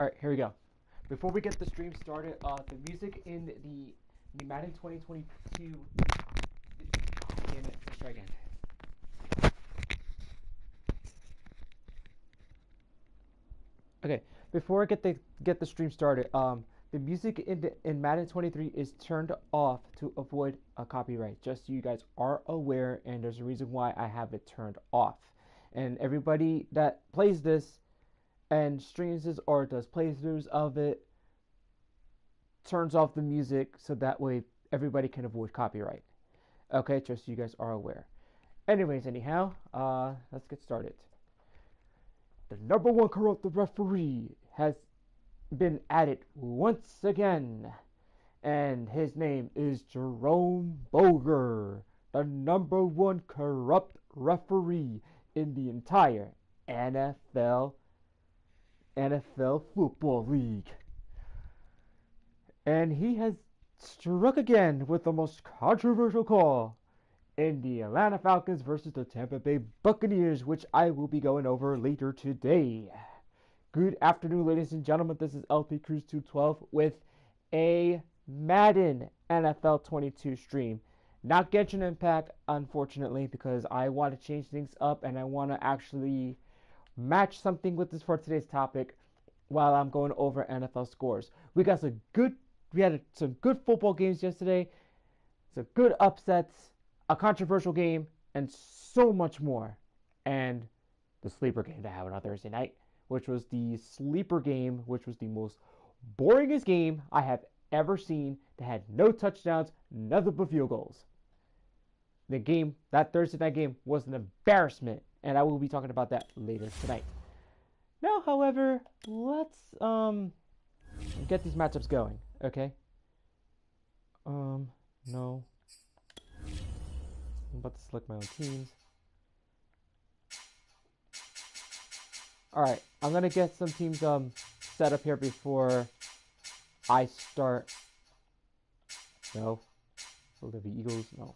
Alright, here we go. Before we get the stream started, the music in the Madden 2022... Damn it, let's try again. Okay, before I get the stream started, the music in Madden 23 is turned off to avoid a copyright. Just so you guys are aware, and there's a reason why I have it turned off. And everybody that plays this and streams this or does playthroughs of it turns off the music so that way everybody can avoid copyright. Okay, just so you guys are aware. Anyways, anyhow, let's get started. The #1 corrupt referee has been added once again, and his name is Jerome Boger, the #1 corrupt referee in the entire NFL Football League. And he has struck again with the most controversial call in the Atlanta Falcons versus the Tampa Bay Buccaneers, which I will be going over later today. Good afternoon, ladies and gentlemen. This is Lpcruz212 with a Madden NFL 22 stream. Not Genshin Impact, unfortunately, because I want to change things up and I want to actually match something with this for today's topic while I'm going over NFL scores. We had some good football games yesterday, some good upsets, a controversial game, and so much more. And the sleeper game that happened on Thursday night, which was the sleeper game, which was the most boringest game I have ever seen. That had no touchdowns, nothing but field goals. That Thursday night game was an embarrassment, and I will be talking about that later tonight. Now, however, let's get these matchups going, okay? No. I'm about to select my own teams. Alright, I'm gonna get some teams set up here before I start. No. Philadelphia Eagles, no.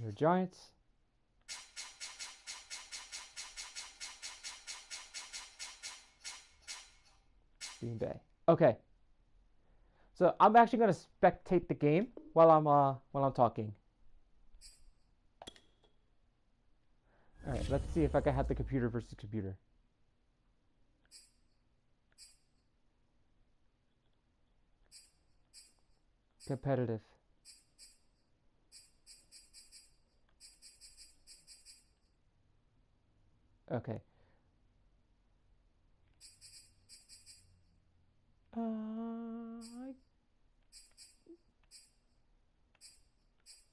Your Giants. Green Bay. Okay. So I'm actually gonna spectate the game while I'm talking. All right, let's see if I can have the computer versus computer. Competitive. Okay. I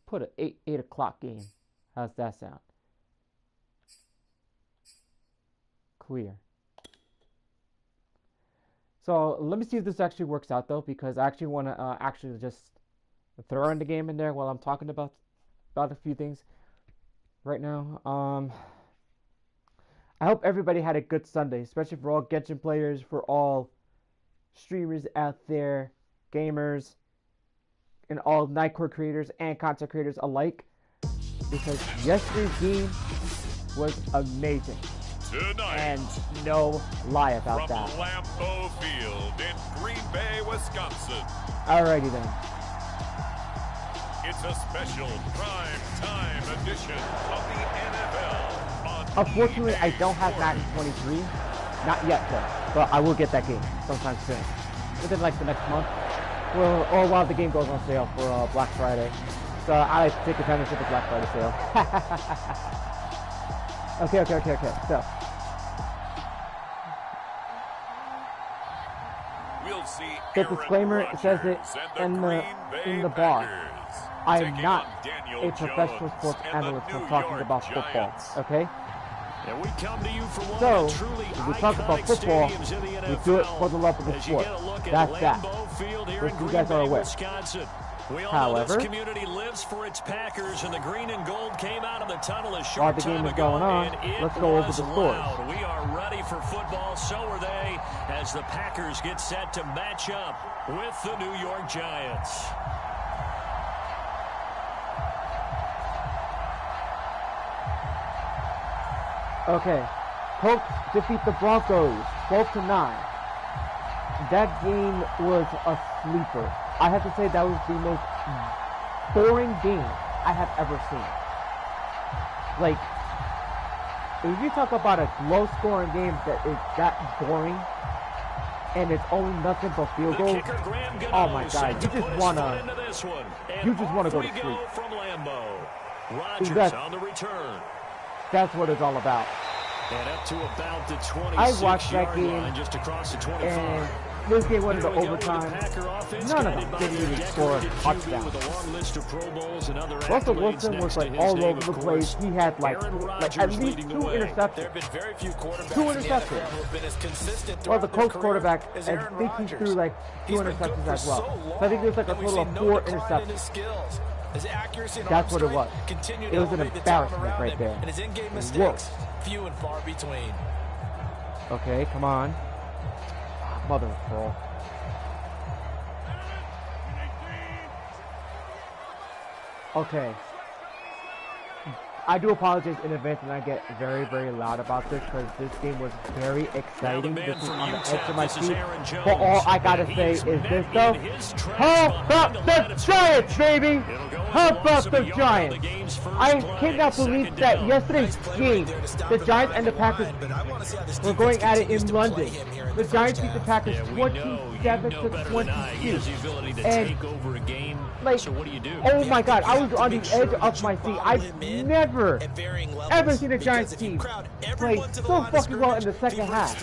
put an 8 o'clock game. How's that sound? Clear. So let me see if this actually works out though, because I actually want to actually just throw in the game in there while I'm talking about a few things right now. I hope everybody had a good Sunday, especially for all Genshin players, for all streamers out there, gamers, and all Nightcore creators and content creators alike, because yesterday's game was amazing. Tonight, and no lie about that. From Lambeau Field in Green Bay, Wisconsin. Alrighty then. It's a special prime time edition of the NFL on Unfortunately, EA I don't have Madden 23. Not yet, though. But I will get that game sometime soon. Within like the next month. Well, or while the game goes on sale for Black Friday. So I like to take advantage of the Black Friday sale. Okay. So. We'll see The disclaimer says it in the bar. I am not a professional sports analyst when talking about football. Okay? And we come to you for one So, of the truly if we talk about football, we do it for the love of the sport. That's that. Just so you guys are aware. We all know However, this community lives for its Packers, and the green and gold came out of the tunnel a while short the game time is ago, going on, and it let's go over the was scores. loud. We are ready for football, so are they, as the Packers get set to match up with the New York Giants. Okay, Colts defeat the Broncos 12-9. That game was a sleeper. I have to say that was the most boring game I have ever seen. Like, if you talk about a low-scoring game that is that boring, and it's only nothing but field goals, oh my God, you just wanna go to sleep. Rodgers on the return. That's what it's all about. And up to about the 26 I watched that game, line, just across the 25. and this game went into overtime. None of them didn't even score a touchdown. Russell Wilson was like all over the place. He had like at least 2 interceptions. 2 interceptions. Well, the Colts quarterback, I think he threw like 2 interceptions as well. So I think there's like a total of 4 interceptions. That's what it was. It was an embarrassment right there. Whoa. Few and far between. Okay, come on. Mother of pearl. Okay. I do apologize in advance when I get very, very loud about this because this game was very exciting. This was on the edge of my seat. But all I gotta say is this though. How about the Giants, baby? How about the Giants? I cannot believe that yesterday's game, the Giants and the Packers were going at it in London. The Giants beat the Packers 27-22. And like, oh my God, I was on the edge of my seat. I've never, ever seen a Giants team play so fucking well in the second half.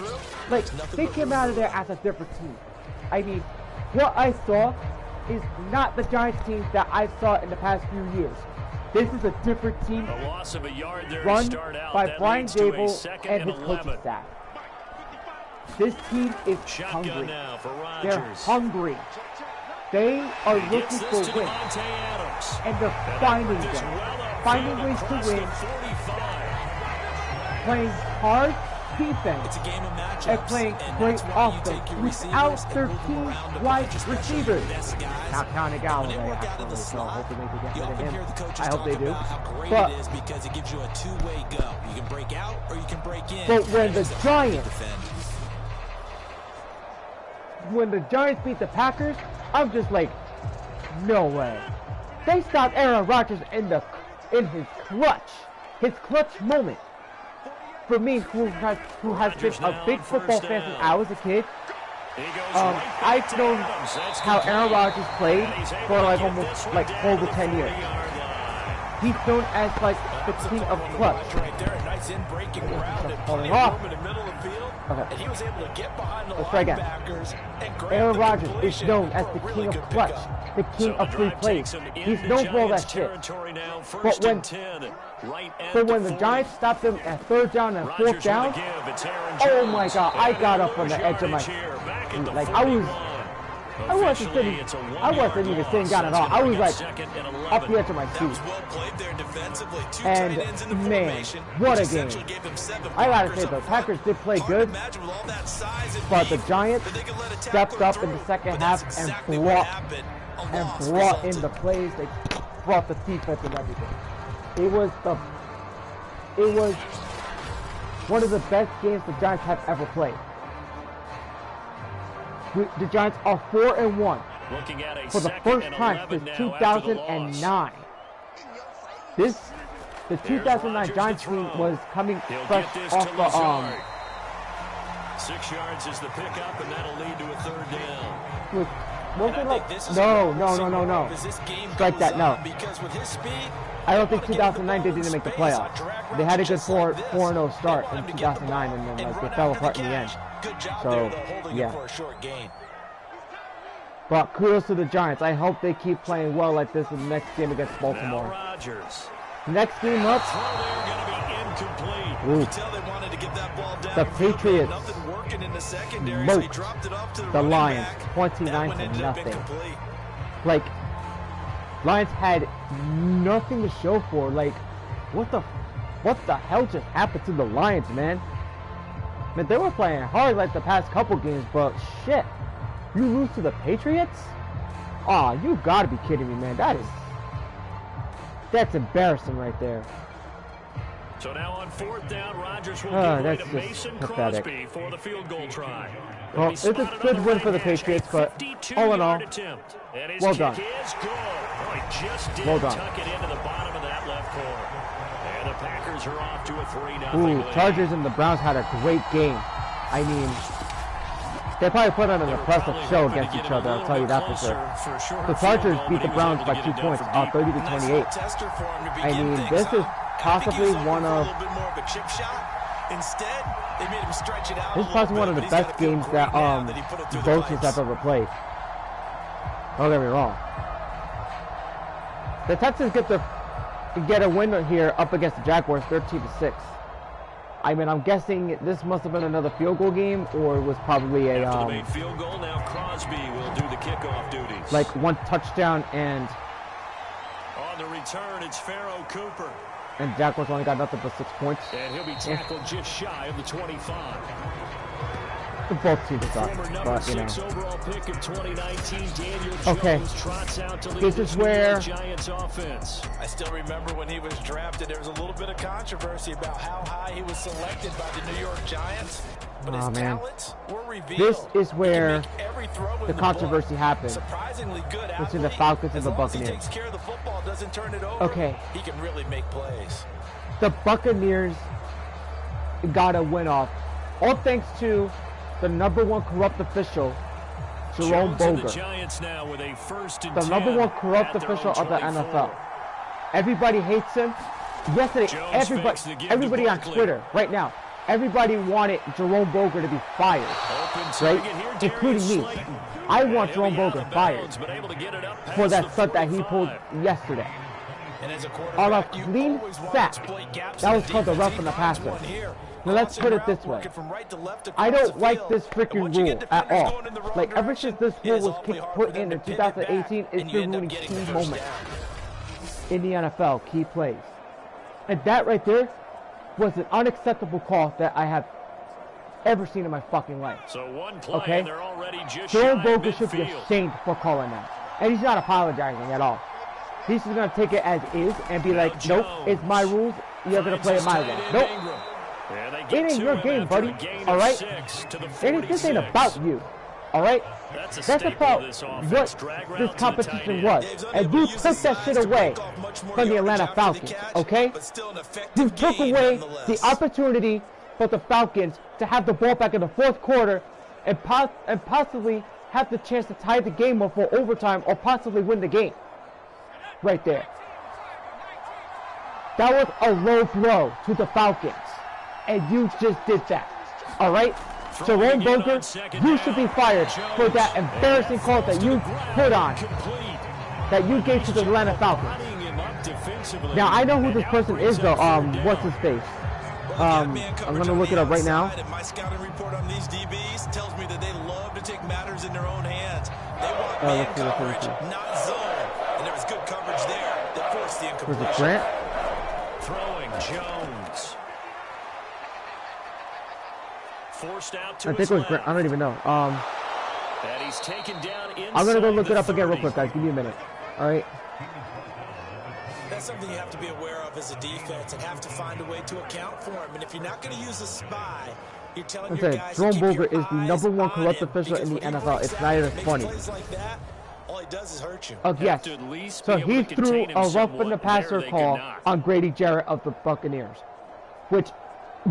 Like, they came out of there as a different team. I mean, what I saw is not the Giants team that I saw in the past few years. This is a different team run by Brian Dable and his coaching staff. This team is hungry. They're hungry. They are looking for wins, and they're finding them. Finding ways to win, playing hard defense, and playing great offense without their team wide receivers. Not counting Galloway, actually, so hopefully they can get rid of him. I hope they do. But because it gives you a two-way go. You can break out or you can break in. But when the Giants beat the Packers, I'm just like, no way. They stopped Aaron Rodgers in his clutch moment. For me, who has been a big football fan since I was a kid, I've known how Aaron Rodgers played for like almost like over 10 years. He's known as like the king of clutch. Falling off. Okay. Let's try again. Aaron Rodgers is known as the king of clutch, the king of free plays. He's known for all that shit. But when the Giants stopped him at 3rd down and 4th down, oh my God, I got up on the edge of my seat. Like I wasn't even sitting down at all. I was like up the edge of my seat. And man, what a game. I gotta say, the Packers did play good, but the Giants stepped up in the second half and brought in the plays. They brought the defense and everything. It was one of the best games the Giants have ever played. The Giants are 4-1 for the first time since 2009. The 2009 Giants team was coming fresh off the 6 yards is the pickup, and that'll lead to a 3rd down. No. Strike that, no. I don't think 2009 they didn't make the playoffs. They had a good 4-0 start in 2009, and then like, they fell apart in the end. So, yeah. But kudos to the Giants. I hope they keep playing well like this in the next game against Baltimore. Next game up, the Patriots smoked the Lions 29-0. Like, Lions had nothing to show for. Like, what the hell just happened to the Lions, man? Man, they were playing hard like the past couple games, but shit, you lose to the Patriots? Aw, you gotta be kidding me, man. That's embarrassing right there. So now on 4th down, Rodgers will give away that's to just Mason pathetic. Crosby for the field goal try. Well, it's a good win for the Patriots, but all in all, well done. Well done. Tuck it into the bottom of that left corner. And the Packers are off to a 3-0 Ooh, lead. Chargers and the Browns had a great game. I mean, they probably put on an impressive show against each other, I'll tell you that for sure. The Chargers beat the Browns by 2 points, 30-28. I mean, this is possibly one of... Instead, they made him stretch it out. This is probably one of the best games that both teams have ever played. Don't get me wrong. The Texans get a win here up against the Jaguars, 13-6. I mean, I'm guessing this must have been another field goal game, or it was probably a After the made field goal, now Crosby will do the kickoff duties. Like 1 touchdown and on the return, it's Pharaoh Cooper. And Jaguars only got nothing but 6 points. And he'll be tackled just shy of the 25. Both teams suck, Former number but you know. 6 overall pick in 2019, Daniel Okay. Jones trots out to lead This is where Giants offense. I still remember when he was drafted, there was a little bit of controversy about how high he was selected by the New York Giants. But his talents were revealed. This is where the controversy happened. Surprisingly good Between the Falcons and the Buccaneers. He takes care of the football, doesn't turn it over. Okay. He can really make plays. The Buccaneers got a win off, all thanks to the #1 corrupt official, Jerome Boger. The Giants now with a 1st and The 10 #1 corrupt at their official own of the 24. NFL. Everybody hates him. Yesterday, everybody on Twitter right now, everybody wanted Jerome Boger to be fired, right? Including me. I want Jerome Boger fired for that stunt that he pulled yesterday. On a clean sack, that was called the rough and the passer. Now let's put it this way. I don't like this freaking rule at all. Like, ever since this rule was put in 2018, it's been ruining key moments in the NFL, key plays. And that right there was an unacceptable call that I have ever seen in my fucking life. So one play, okay? and they're already just Jerome shy of Boger should be midfield. ashamed for calling that. And he's not apologizing at all. He's just going to take it as is and be like, nope, it's my rules, you're going to play it my way. Nope. It ain't your game, buddy, alright? This ain't about you, alright? That's about what this competition was. And you took that shit away from the Atlanta Falcons, okay? You took away the opportunity for the Falcons to have the ball back in the 4th quarter and possibly have the chance to tie the game up for overtime or possibly win the game. Right there. That was a low blow to the Falcons. And you just did that. Alright? Jerome Boger, you should be fired for that embarrassing call that you put on. That you gave to the Atlanta Falcons. Now, I know who this person is, though. What's his face? I'm going to look it up right now. My scouting report on these DBs tells me that they love to take matters in their own hands. They want man coverage, not zone. And there was good coverage there that forced the incompletion. Was it Grant? Throwing Jones. Forced out to I think it was Grant. I don't even know. And he's taken down I'm going to go look inside it up the again real 30. quick, guys. Give me a minute. Alright? That's something you have to be aware of as a defense and have to find a way to account for him. And if you're not going to use a spy, you're telling your guys to Jerome keep Boger your is the eyes #1 on corrupt him, official in the because when he NFL. breaks It's not even out and funny. makes plays like that, all he does is hurt you. Yes. to at least So be able he to threw contain a him rough in the somewhat. passer There they call could not. on Grady Jarrett of the Buccaneers. Which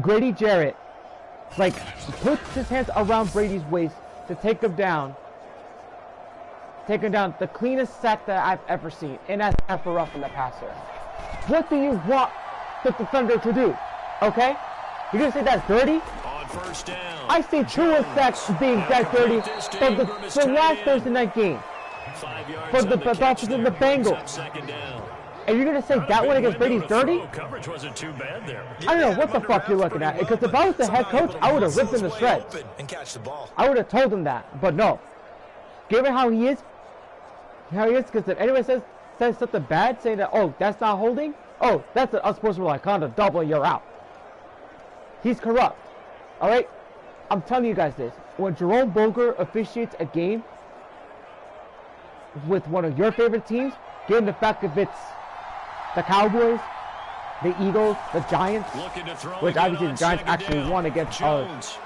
Grady Jarrett, like, puts his hands around Brady's waist to take him down. Take him down. The cleanest sack that I've ever seen. And that's not for rough in the passer. What do you want the defender to do? Okay? You're going to say that's dirty? On first down. I see 2 sacks being that dirty from the last Thursday night game. 5 yards For the on catch Dolphins and the there. Bengals. Second down. And you're going to say that one against Brady's dirty? Coverage wasn't too bad there. I don't know what the fuck you're looking at. Because if I was the head coach, I would have ripped him to shreds. And catch the ball. I would have told him that. But no. Given how he is, because if anyone says something bad, saying that, oh, that's not holding, oh, that's an unsportsmanlike conduct, double, and you're out. He's corrupt. Alright? I'm telling you guys this. When Jerome Boger officiates a game with one of your favorite teams, given the fact if it's the Cowboys the Eagles, the Giants, which obviously the Giants actually won against Titans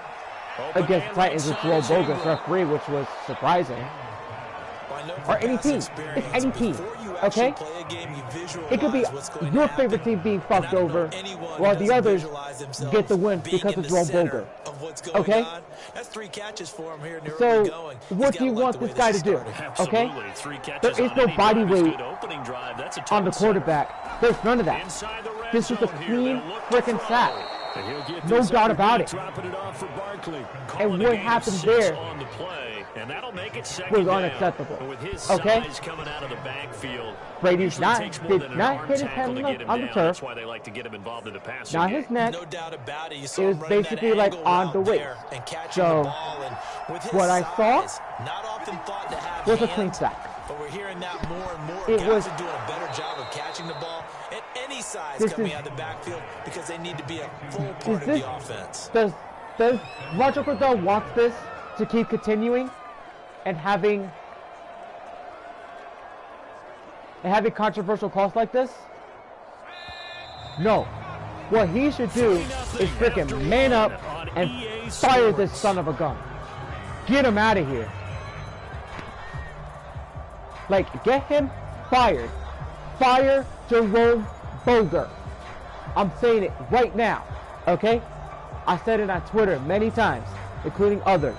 with Jerome Boger, referee, which was surprising. Or any team. It's any team. Okay? It could be your favorite team being fucked over while the others get the win because of Jerome Boger. Okay? So, what do you want this guy to do? Okay? There is no body weight on the quarterback. There's none of that. This is a clean freaking sack. No doubt about it. And what happened there was unacceptable. Okay? Brady did not hit his head on the turf. Not his neck. It was basically like on the waist. So, what I saw was a clean sack. But we're hearing that more and more. It was doing a better job of catching the ball at any size coming out of the backfield because they need to be a full part of the offense. Does Roger Goodell want this to keep continuing and having controversial calls like this? No. What he should do is freaking man up and fire this son of a gun. Get him out of here. Like, get him fired. Fire Jerome Boger. I'm saying it right now, okay? I said it on Twitter many times, including others.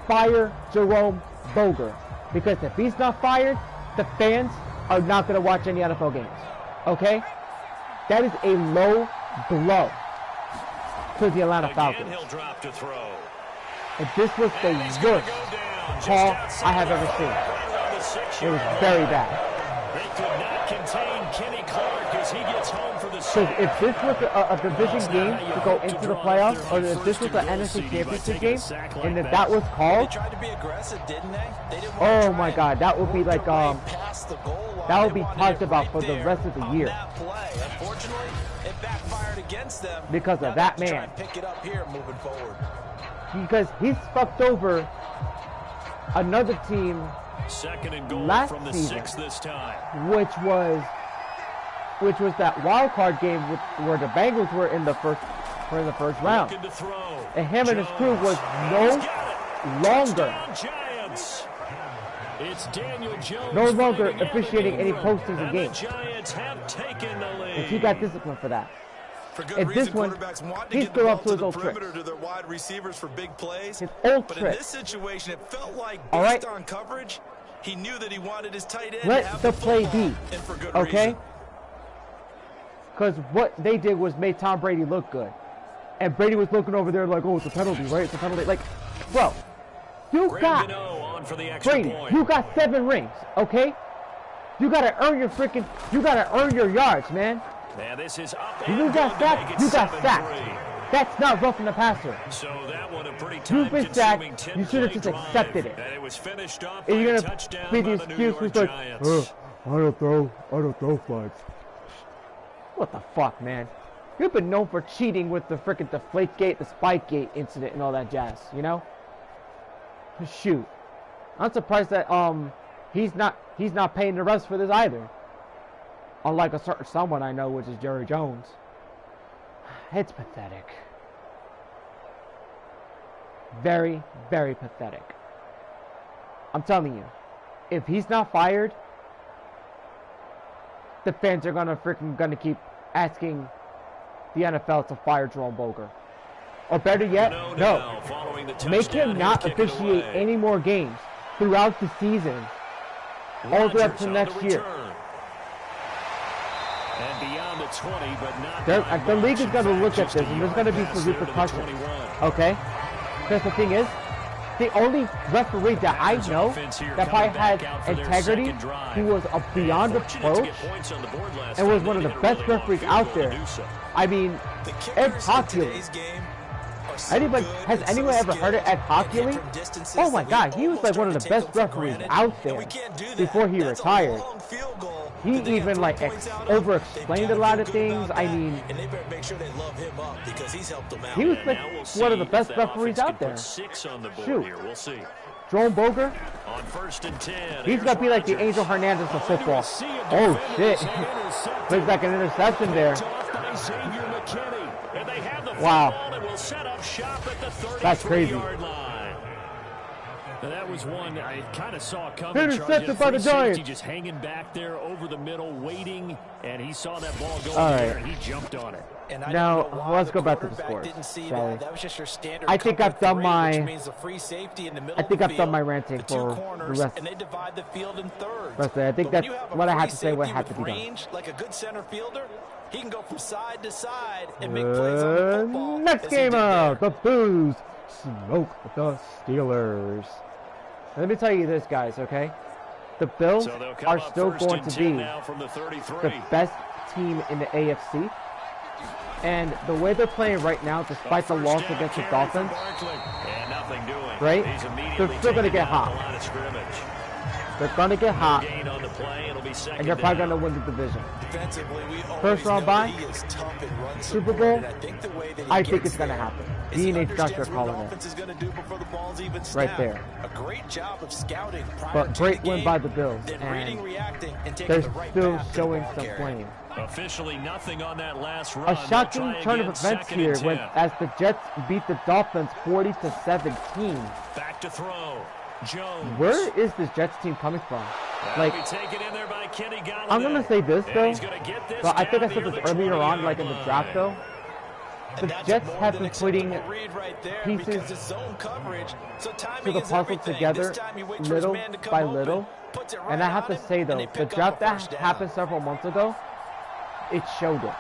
Fire Jerome Boger. Because if he's not fired, the fans are not going to watch any NFL games, okay? That is a low blow to the Atlanta Falcons. And this was the worst call I have ever seen. It was very bad. They could not contain Kenny Clark as he gets home for the So if this was a division game to go into the playoffs, or if this was an NFC Championship game, and if that was called, oh my God, that would be like that would be talked about for the rest of the year. Because of that man. Because he's fucked over another team second and goal last from the season, 6 this time. which was that wild card game where the Bengals were in the first round, and him and his crew was no longer officiating any postseason games. And he got disciplined for that. And this one, he's still up to his old tricks. His old tricks. In this situation, it felt like based on coverage, he knew that he wanted his tight end. Let the play be, okay? Because what they did was made Tom Brady look good. And Brady was looking over there like, oh, it's a penalty, right? It's a penalty. Like, bro, you got Brady, you got 7 rings, okay? You gotta earn your yards, man. This is up you got sacked. You got sacked. That's not roughing the passer. So that one a pretty You've been sacked. You should have just accepted it. And it was finished off and you're gonna touchdown be the by the New excuse York like, Giants. I don't throw flags. What the fuck, man? You've been known for cheating with the frickin' Deflategate, the Spikegate incident, and all that jazz. You know? Shoot, I'm surprised that he's not paying the refs for this either. Unlike a certain someone I know, which is Jerry Jones. It's pathetic. Very, very pathetic. I'm telling you, if he's not fired, the fans are gonna keep asking the NFL to fire Jerome Boger. Or better yet, no. Make him not officiate any more games throughout the season, all the way up to next year. And beyond the 20, but not the league is going to look at this, and there's going to be some repercussions. Okay? Because the thing is, the only referee that I know that probably had integrity, he was a beyond approach, and was one of the best referees out there. I mean, Ed Hochuli. Has anyone ever heard of Ed Hochuli? Oh my God, he was like one of the best referees out there before he retired. He even like over-explained a lot of things. I mean, he was like one of the best referees out there. Shoot. Jerome Boger? He's going to be like the Angel Hernandez of football. Oh shit. Looks like an interception there. by Xavier McKinney. And they have the Wow. football and will set up shop at the That's crazy. 33-yard line. And that was one I kind of saw coming. Intercepted by the Giants. Just hanging back there over the middle, waiting, and he saw that ball go All in right. there, and he jumped on it. And I Now, don't know why let's the go back to the quarterback scores. Didn't see Sorry. that. That was just your standard I think cover I've done three, my- which means a free safety in the middle I think of the I've done my field, ranting the two for the corners, rest. and they divide the field in thirds. Rest of it. I think But when that's you have a what I free had to say. What safety had to with be done. range, like a good center fielder, he can go from side to side and make plays on the football. Next as he game did up, there. the Blues smoke the Steelers. Let me tell you this, guys, okay? The Bills So they'll come are up still first going and to 10 be now from the 33. the best team in the AFC. And the way they're playing right now, despite the loss against the Dolphins, And nothing doing. right? He's They're immediately still going to taken get down at the hot. line of scrimmage. They're going to get hot, Gain on the play. It'll be second and they're probably down. going to win the division. Defensively, we always First round know bye, that he is tough and run Super support, Bowl, and I think the way that he I think gets it's going to there happen. is he D&H Dusher understands what calling the it. offense is going to do before the ball's even Right snapped. there. A great job of scouting prior But to great the win game, by the Bills, then and reading, reacting, and taking they're the right still path to the showing ball some carrier. flame. Officially nothing on that last run. A They'll shocking try turn of again, events second here and when, 10. as the Jets beat the Dolphins 40-17. Back to throw. Jones. Where is this Jets team coming from? Like, That'll be taken in there by Kenny Golladay. I'm gonna say this And though. he's gonna get this So I think I down said near this the earlier on, 20-yard like in the draft line. though. The And that's Jets more have than been putting acceptable read right there pieces because it's zone coverage, so timing to the is puzzle everything. together This time he waits for his little man to come by open, little. puts it And right I have on to him, say and though, they the pick up draft a that first down. happened several months ago, it showed it.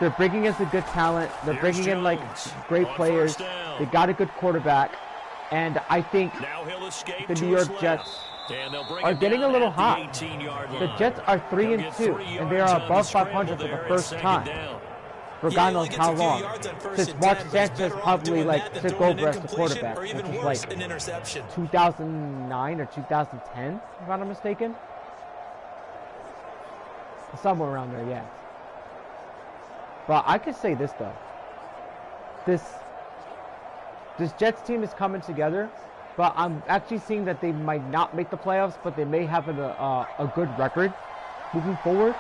They're bringing in some good talent. They're Here's bringing in like Jones great on players. first down. They got a good quarterback, and I think Now he'll escape the to New his York left. Jets And they'll bring are him getting a down little at hot. The 18-yard The line. Jets are 3-2, and they are above 500 for the first time. For God knows how long. Since Mark Sanchez probably like took over as the quarterback, which is like an interception. 2009 or 2010, if I'm not mistaken. Somewhere around there, yeah. But I could say this though. This Jets team is coming together, but I'm actually seeing that they might not make the playoffs, but they may have a good record moving forward.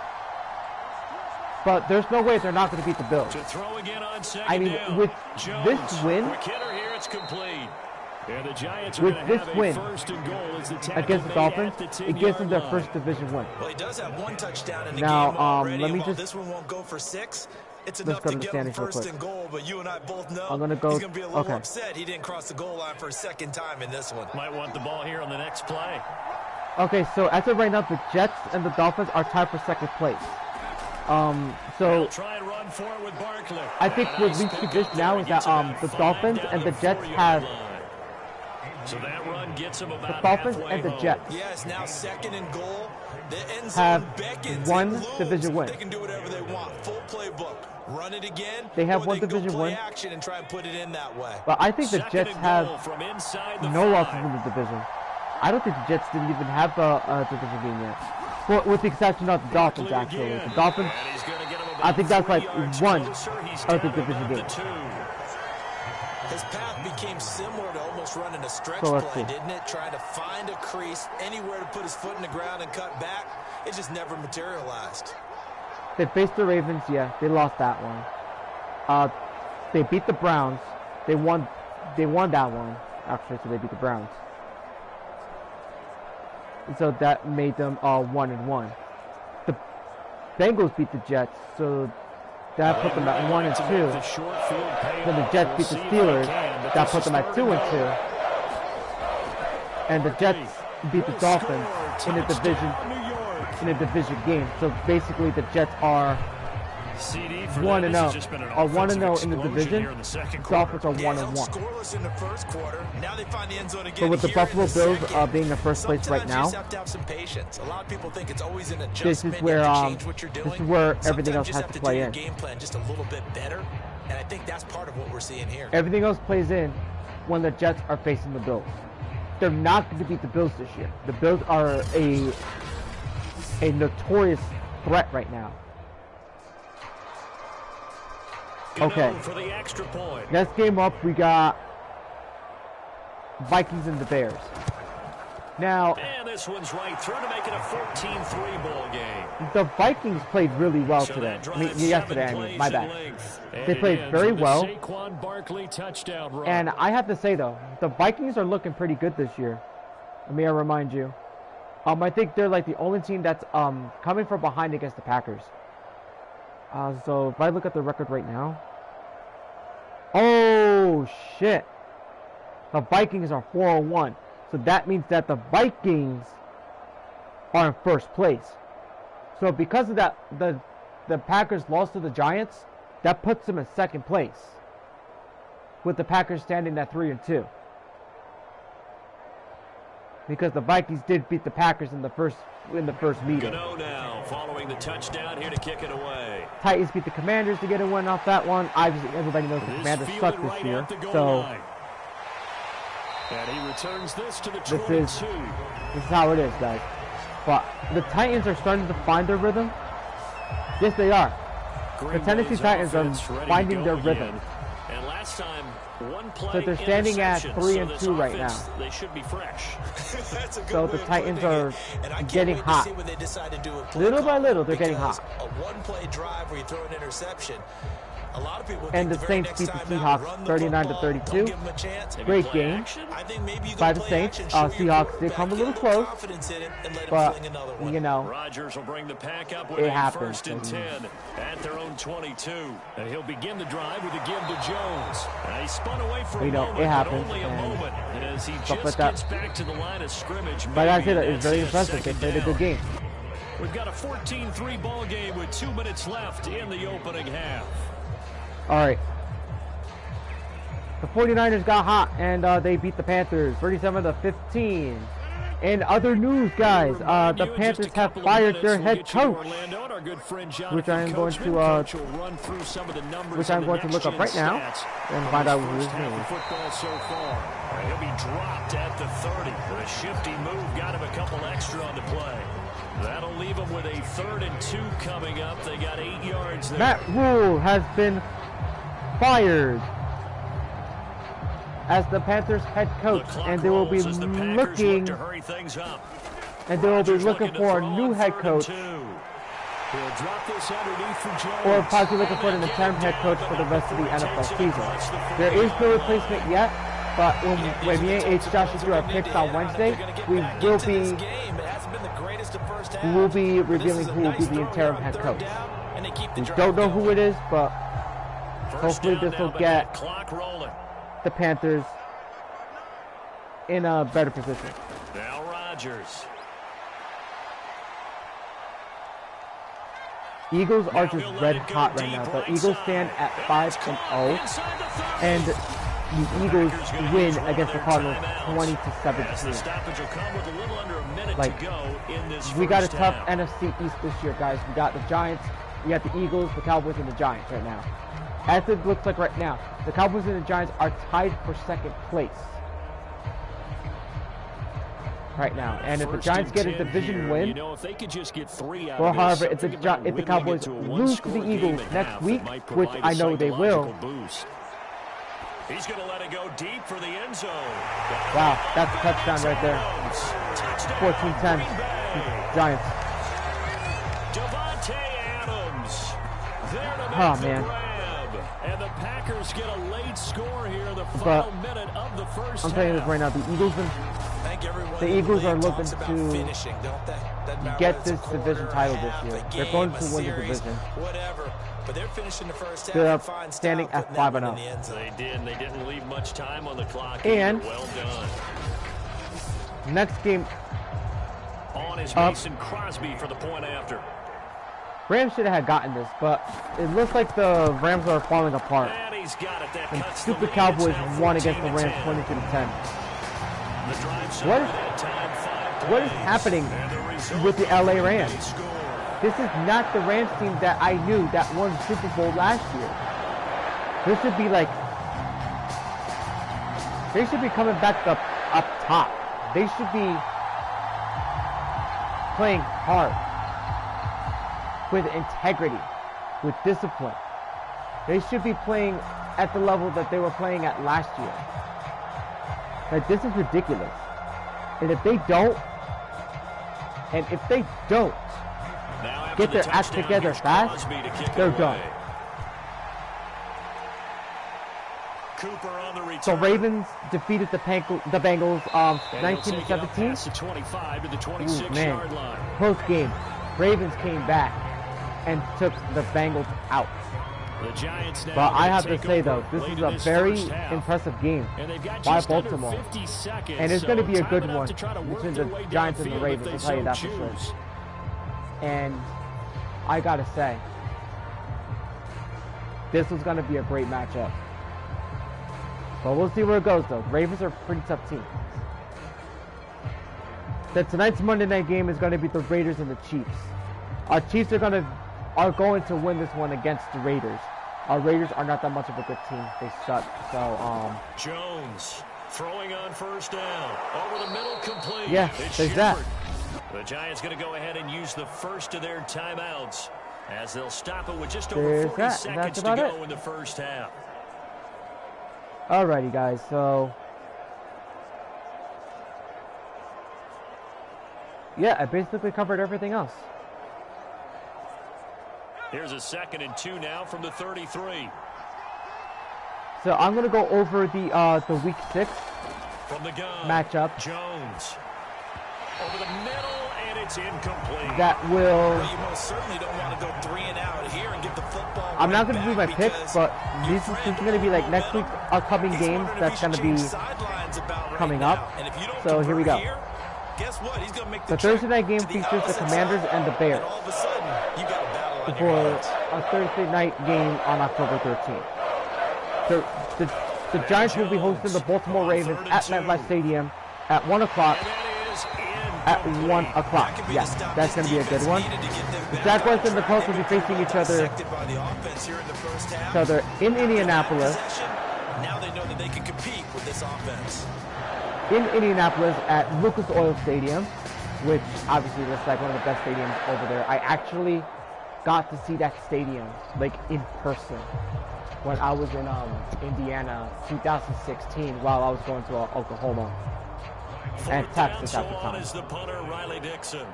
But there's no way they're not going to beat the Bills. To throw again on second I mean, down. with Jones, this win, quick hitter here, it's complete. And the Giants are with gonna this have a win first and goal as the tackle against the made Dolphins, at the it gives them their 10-yard first line. division win. Well, he does have one touchdown in the Now, game already. let me and while just- this one won't go for 6, it's let's enough go to to the get him standings real first quick. and goal. But you and I both know I'm gonna go- he's going to be a little okay. upset he didn't cross the goal line for a second time in this one. Might want the ball here on the next play. Okay, so as of right now, the Jets and the Dolphins are tied for second place. They'll So try and run for it with Barkley. I think what leads to this now is that the Dolphins and the Jets have So that run gets him about the Dolphins halfway and the home. Jets Yes, now second and goal. The end have zone beckons one and looms. division win. They can do whatever they want. Full playbook. Run it again. They have or one they can go division play win. action and try and put it in that way. But I think the Second Jets and goal have from inside the no 5. losses in the division. I don't think the Jets didn't even have a division game yet. Well, with the exception of the Dolphins, Barkley actually. again. The Dolphins, And he's gonna get him about I think that's 3 like yards one closer. He's of the down division about the games. 2. His path became similar to almost running a stretch So let's play, see. didn't it? Trying to find a crease, anywhere to put his foot in the ground and cut back. It just never materialized. they faced the Ravens, yeah, they lost that one. They beat the Browns. They won that one, actually, so they beat the Browns. And so that made them 1-1. The Bengals beat the Jets, so that put them at 1-2. The short field payoff. Then the Jets beat the We'll see if Steelers. they can, but That this put is them at third and 2-2. goal. And the Jets beat the Dolphins in a division game. So basically, the Jets are CD for 1-0. them. This has just been an Are 1-0 offensive in the explosion division. here in the second Dolphins quarter. are They held 1-1. scoreless in the first quarter. Now they find the end zone again. But with the here Buffalo in the Bills second. being in first place right Sometimes you now, just have to have some patience. A lot of people think it's always an adjustment. this is you where have to change what you're this doing. is where everything Sometimes else you has just to have play do your in. game plan just a little bit better, and I think that's part of what we're seeing here. Everything else plays in when the Jets are facing the Bills. They're not going to beat the Bills this year. The Bills are a notorious threat right now. Okay. For the extra point. Next game up, we got Vikings and the Bears. Now, And this one's right through to make it a 14-3 ball game. the Vikings played really well today. Yesterday, my bad. They played very well. And I have to say, though, the Vikings are looking pretty good this year. May I remind you. I think they're like the only team that's coming from behind against the Packers. So if I look at the record right now. Oh, shit. The Vikings are 4-1. So that means that the Vikings are in first place. So because of that, the Packers lost to the Giants. That puts them in second place, with the Packers standing at 3-2. Because the Vikings did beat the Packers in the first meeting. Gano now following the touchdown here to kick it away. Titans beat the Commanders to get a win off that one. Obviously, everybody knows the Commanders suck this year. So and he returns this to the 22. This is how it is, guys. But the Titans are starting to find their rhythm. Yes, they are. The Tennessee Titans are finding their rhythm. And last time, one play so they're standing at 3-2 right now. They should be fresh. So the Titans are getting hot. Little by little, they're getting hot. A one-play drive where you throw an interception. A lot of people and the Saints beat the Seahawks 39-32. Great game by the Saints. Seahawks did come a little close, but you know, Rodgers will bring the pack up with it a happens. 1st and 10 at their own 22. And he'll begin the drive with a give to Jones. And he spun away for a moment, it happens. but only a moment as he just like gets back to the line of scrimmage. But I say that it's very impressive. They played a good game. We've got a 14-3 ball game with 2 minutes left in the opening half. All right. The 49ers got hot, and they beat the Panthers 37-15. In other news, guys, the Panthers have fired their head coach, which I am going to look up right now and find out who his name is. He'll be dropped at the 30. A shifty move got him a couple extra on the play. That'll leave him with a 3rd and 2 coming up. They got 8 yards there. Matt Rule has been fired as the Panthers head coach, and they will be looking for a new head coach, or possibly looking for an interim head coach for the rest of the NFL season. There is no replacement yet, but when me and H. Josh do our picks on Wednesday, we will be revealing who will be the interim head coach. We don't know who it is, but hopefully this will get the Panthers in a better position. Now Rodgers. Eagles are just red hot right now. The Eagles stand at 5-0, and the Eagles win against the Cardinals 20-17. Like, we got a tough NFC East this year, guys. We got the Giants, we got the Eagles, the Cowboys, and the Giants right now. As it looks like right now, the Cowboys and the Giants are tied for 2nd place right now. And if the Giants get a division win, or however, if the Cowboys lose to the Eagles next week, which I know they will. He's going to let it go deep for the end zone. Wow, that's a touchdown right there. 14-10, Giants. Devontae Adams. There to make the grab. And the Packers get a late score here in the final minute of the first I'm telling you this right now, the Eagles are looking to get this division title this year. They're going to win the division. But they're finishing the first half. They're standing at 5-0. They did. They didn't leave much time on the clock. And well done. Next game on is Mason Crosby for the point after. Rams should have gotten this, but it looks like the Rams are falling apart. And he's got it. That and cuts stupid Cowboys won against the Rams 22-10. What is happening with the LA Rams? This is not the Rams team that I knew that won the Super Bowl last year. They should be coming back up top. They should be playing hard, with integrity, with discipline. They should be playing at the level that they were playing at last year. Like, this is ridiculous. And if they don't get their act together fast, they're done. Cooper on the return. So Ravens defeated the Bengals 19-17. The 25 to the 26-yard man, line. close game. Ravens came back and took the Bengals out. The Giants now But I have to say over though, this late is in a this very first half. impressive game And they've got by just under Baltimore. 50 seconds, And it's going to be a time good enough one to try to work between their the way Giants and the downfield Ravens, if I'll they tell you so that for sure. choose. And I gotta say, this was going to be a great matchup. But we'll see where it goes though. The Ravens are a pretty tough team. Tonight's Monday night game is going to be the Raiders and the Chiefs. Our Chiefs are going to win this one against the Raiders. Our Raiders are not that much of a good team. They suck. So Jones throwing on first down. Over the middle, complete. Yeah, It's there's that. Shepard. The Giants going to go ahead and use the first of their timeouts as they'll stop it with just over There's 40 that. seconds That's to about go it. in the first half. alrighty guys, so yeah, I basically covered everything else. Here's a 2nd and 2 now from the 33. So I'm gonna go over the Week 6 From the gun, matchup Jones over the middle, and it's incomplete. that will. Well, you most certainly don't want to go 3 and out here and get the football. I'm not gonna do my back picks, because but your this is friend gonna be like next week's upcoming he's games wondering if that's he gonna should be change sidelines about right coming now. up. And if you don't So here we convert go. Here, guess what? He's gonna make The the Thursday trek night game to the features the opposite Commanders side, and the Bears. And all of a sudden, you got a battle on your For hands. a Thursday night game on October 13th. The Giants will be hosting the Baltimore Ravens at MetLife Stadium at 1 o'clock. And that is At incomplete. 1 o'clock. That could be Yeah, the stop that's this going to be a good one. defense needed to get them The back. Jaguars and the Colts will be They were facing each really other dissected by the offense here in the first half. in Indianapolis. Possession, now they know that they can compete with this offense. In Indianapolis at Lucas Oil Stadium, which obviously looks like one of the best stadiums over there. I actually got to see that stadium like in person when I was in Indiana 2016 while I was going to Oklahoma and Texas at the On time. is the punter, Riley Dixon.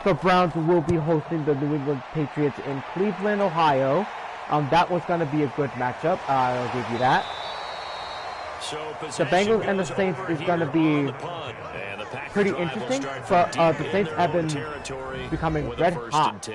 The Browns will be hosting the New England Patriots in Cleveland, Ohio. That was going to be a good matchup. I'll give you that. So The Bengals and the Saints is going to be pretty interesting, but the Saints have been becoming red hot.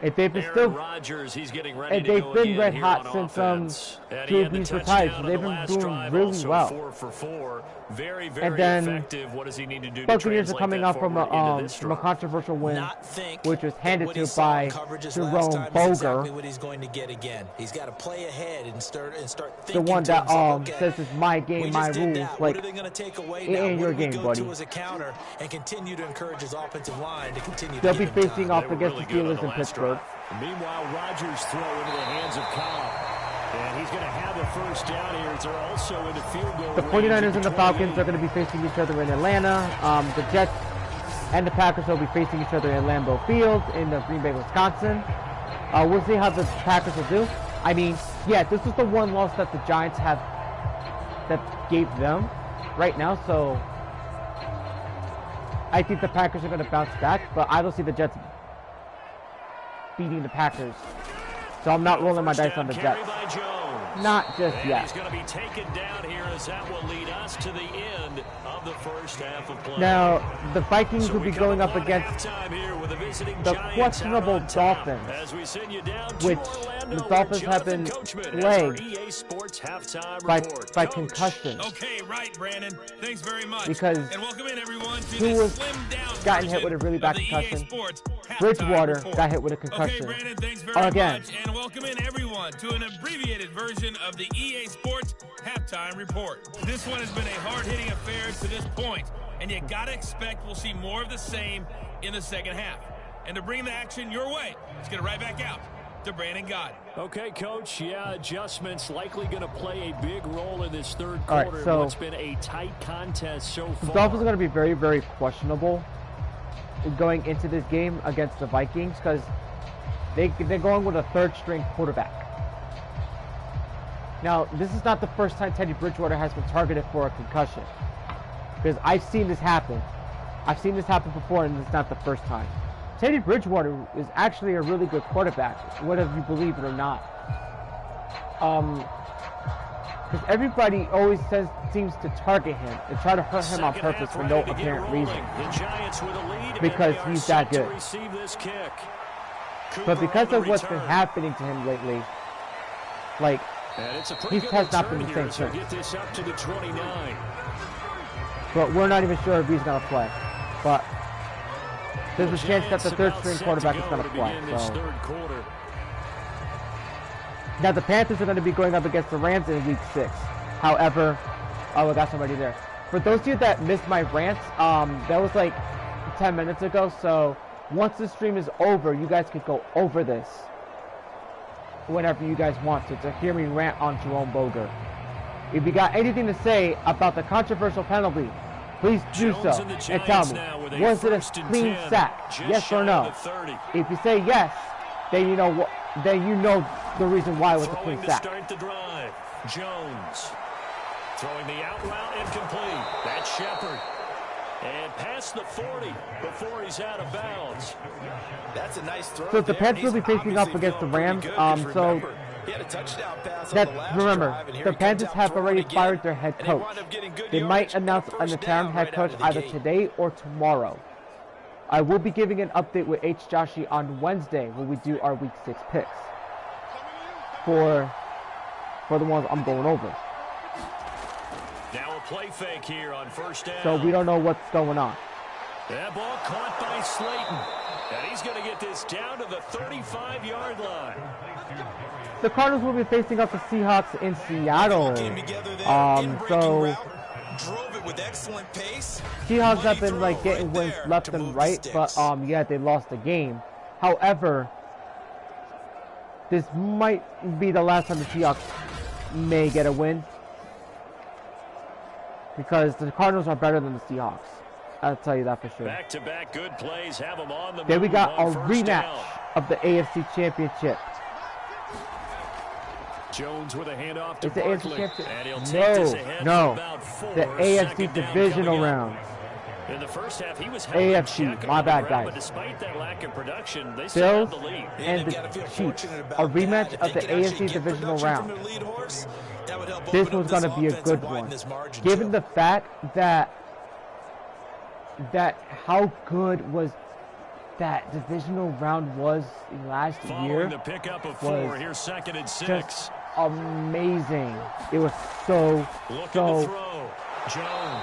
If they've been still, Rodgers, he's getting ready and to they've go been again red here hot on since offense. And he Drew had the Brees retired, touchdown so on they've the been last doing drive, really also well. 4 for 4. Very, And very then effective. What does he need to do to Buccaneers are translate coming that up from forward into this a drive? controversial win, Not think which was that handed what to he saw by in coverages Jerome last time is Boger, exactly what he's going to get again. He's got to play ahead and start the thinking one to that himself, okay, says it's my we game, my just did rules. that. Like, what are they going to take away it now? ain't What your do we game, go buddy. to as a counter and continue to encourage his offensive line to continue they'll to be get him facing time. off They were against really the good on Steelers the in last Pittsburgh. drive. Meanwhile, Rodgers throw into the hands of Cobb. And he's going to have the first down here. They're also in the field goal The range 49ers at and the 28. Falcons are going to be facing each other in Atlanta. The Jets and the Packers will be facing each other in Lambeau Field in Green Bay, Wisconsin. We'll see how the Packers will do. I mean, yeah, this is the one loss that the Giants have that gave them right now, so I think the Packers are going to bounce back, but I don't see the Jets beating the Packers. So I'm not rolling my dice on the Carry Jets. by Jones. Not just And yet. he's going to be taken down here as that will lead us to the end of the first half of play. Now, the Vikings So will we be come going up upon against halftime here with the visiting the Giants questionable out on top. Dolphins, As we send you down to which Orlando, the Dolphins where have been Jonathan Coachman has plagued our EA Sports halftime by report. Coach. concussions. Okay, right, Brandon. Thanks very much. Because and welcome in everyone to who this was slimmed down gotten hit version with a really bad of the concussion? EA Sports halftime Bridgewater report. got hit with a Okay, concussion. Brandon, thanks very Again. much, and welcome in everyone to an abbreviated version of the EA Sports halftime report. This one has been a hard-hitting affair to this point, and you gotta expect we'll see more of the same in the second half. And to bring the action your way, let's get it right back out to Brandon Gott. Okay, Coach. Yeah, adjustments likely going to play a big role in this third All right, quarter. so What's been a tight contest so The far. Dolphins are going to be very, very questionable going into this game against the Vikings because they're going with a third-string quarterback. Now, this is not the first time Teddy Bridgewater has been targeted for a concussion. because I've seen this happen. I've seen this happen before, and it's not the first time. Teddy Bridgewater is actually a really good quarterback, whether you believe it or not. Because everybody always seems to target him and try to hurt him on purpose for no apparent reason. Because he's that good. But because of what's been happening to him lately, like, he has not been the same since. But we're not even sure if he's going to play. But there's a chance that the third string quarterback is going to play. So. Now the Panthers are going to be going up against the Rams in Week 6. However, oh, I got somebody there. For those of you that missed my rant, that was like 10 minutes ago. So once the stream is over, you guys could go over this whenever you guys want to hear me rant on Jerome Boger. If you got anything to say about the controversial penalty, please do so and tell me, was it a clean sack? Yes or no? If you say yes, then you know what. Then you know the reason why it was a clean sack. Start the drive. Jones throwing the out route incomplete. That's Shepard. And past the 40 before he's out of bounds. That's a nice throw. So the Panthers will be facing up against the Rams. So remember, the Panthers have already fired their head coach. They might announce an interim head coach either today or tomorrow. I will be giving an update with H. Joshi on Wednesday when we do our Week 6 picks for the ones I'm going over. Now a play fake here on first down. So we don't know what's going on. That ball caught by Slayton. And he's going to get this down to the 35-yard line. The Cardinals will be facing up the Seahawks in Seattle. So drove it with excellent pace. Seahawks have been like getting wins left and right, but yeah, they lost the game. However, this might be the last time the Seahawks may get a win, because the Cardinals are better than the Seahawks. I'll tell you that for sure. Back-to-back good plays have them on the then we got a rematch down of the AFC Championship. Jones with a handoff to It's the AFC Barkley. Championship. No. The AFC Divisional round. In the first half, he was AFC, my bad, guys. But despite that lack of production, they still Bills have the lead. and the Chiefs. A rematch of the AFC Divisional round. This was going to be a good one. Given the fact that how good was that divisional round was last year, the pickup of 4, here's 2nd and 6. Just amazing. It was so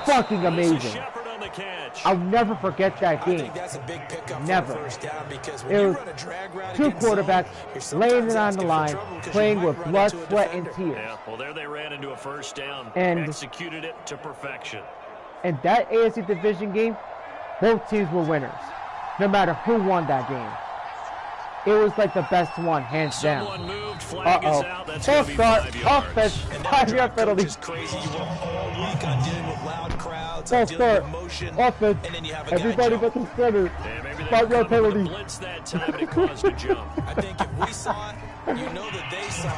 fucking amazing. I'll never forget that game. I think that's a big pickup Never. For first down, because when It you was run a drag route two against zone, quarterbacks you're laying it sometimes on the asking for line, trouble because playing you with might run blood, into a sweat, and defender. tears. Yeah, well, there they ran into a first down And executed it to perfection. And that AFC division game, both teams were winners, no matter who won that game. It was like the best one, hands down. Someone moved, flag is out. That's Full going to be start, 5 yards. offense, 5-yard penalty. Is crazy. You were all week on dealing with loud crowds, Full on dealing start, with motion, offense, and then you have a everybody guy but jump. the center. Yeah, maybe they 5-yard were coming with penalty. a blitz that time and it caused a jump. I think if we saw it, you know that they saw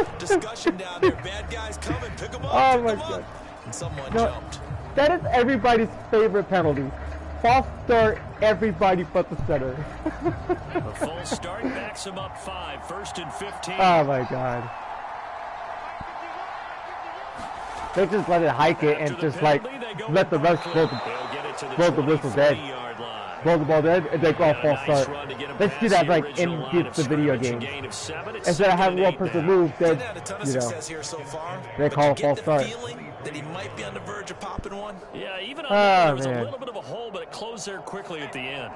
it. Discussion down there. Bad guys coming, pick them up, Oh pick my them God. up. And someone No. jumped. That is everybody's favorite penalty. False start, everybody but the center. The full start backs him up 5, 1st and 15. Oh my God. They just let it hike it and just like let the rest blow the whistle dead. Blow the ball dead and they go false start. Let's do that like in the video games. Instead of having one person move, then Had a ton of you know success here so far, they but call you a false get the start. feeling that he might be on the verge of popping one. Yeah, even on Oh, that, there was man. a little bit of a hole, but it closed there quickly at the end.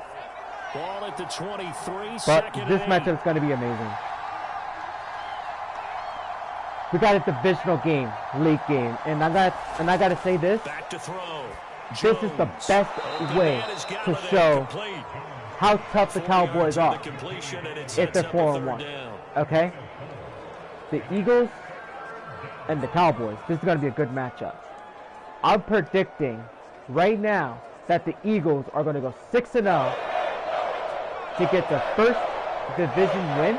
Ball at the 23, But 2nd this and matchup is going to be amazing. We got a divisional game, league game, and I got to say this. back to throw. This is the best way to show how tough the Cowboys are if they're 4-1. Okay? The Eagles and the Cowboys. This is going to be a good matchup. I'm predicting right now that the Eagles are going to go 6-0 to get the first division win,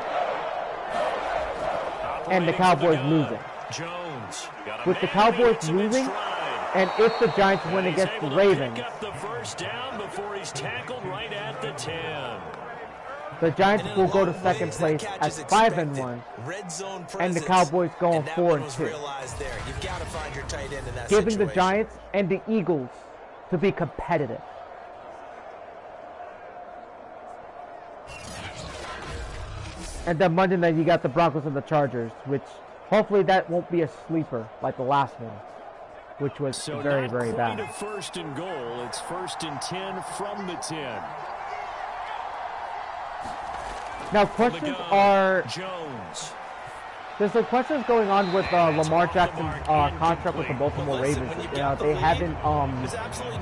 and the Cowboys losing. Jones With the Cowboys losing, And if the Giants win against the Ravens, pick up the first down before he's tackled right at the 10. the Giants will go to second place at 5-1, and the Cowboys going 4-2, giving the Giants and the Eagles to be competitive. And then Monday night you got the Broncos and the Chargers, which hopefully that won't be a sleeper like the last one, which was very, very bad. So not quite a first and goal. It's 1st and 10 from the 10. Now questions are, Jones. there's some questions going on with Lamar Jackson's contract with the Baltimore Ravens. They haven't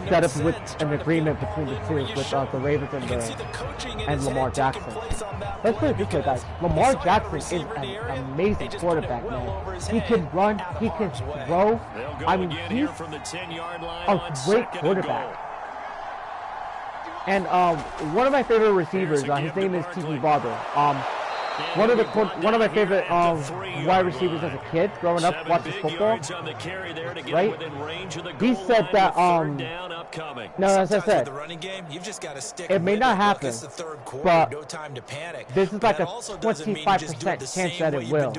set up with an agreement between the two, with the Ravens and Lamar Jackson. Let's put it this way, guys. Lamar Jackson is an amazing quarterback, man. He can run, he can throw. I mean, he's a great quarterback. And one of my favorite receivers, his name is T.J. Barber. One of my favorite wide receivers as a kid, growing up watching football, right? He said that no, as I said, it may not happen, but this is like a 25% chance that it will.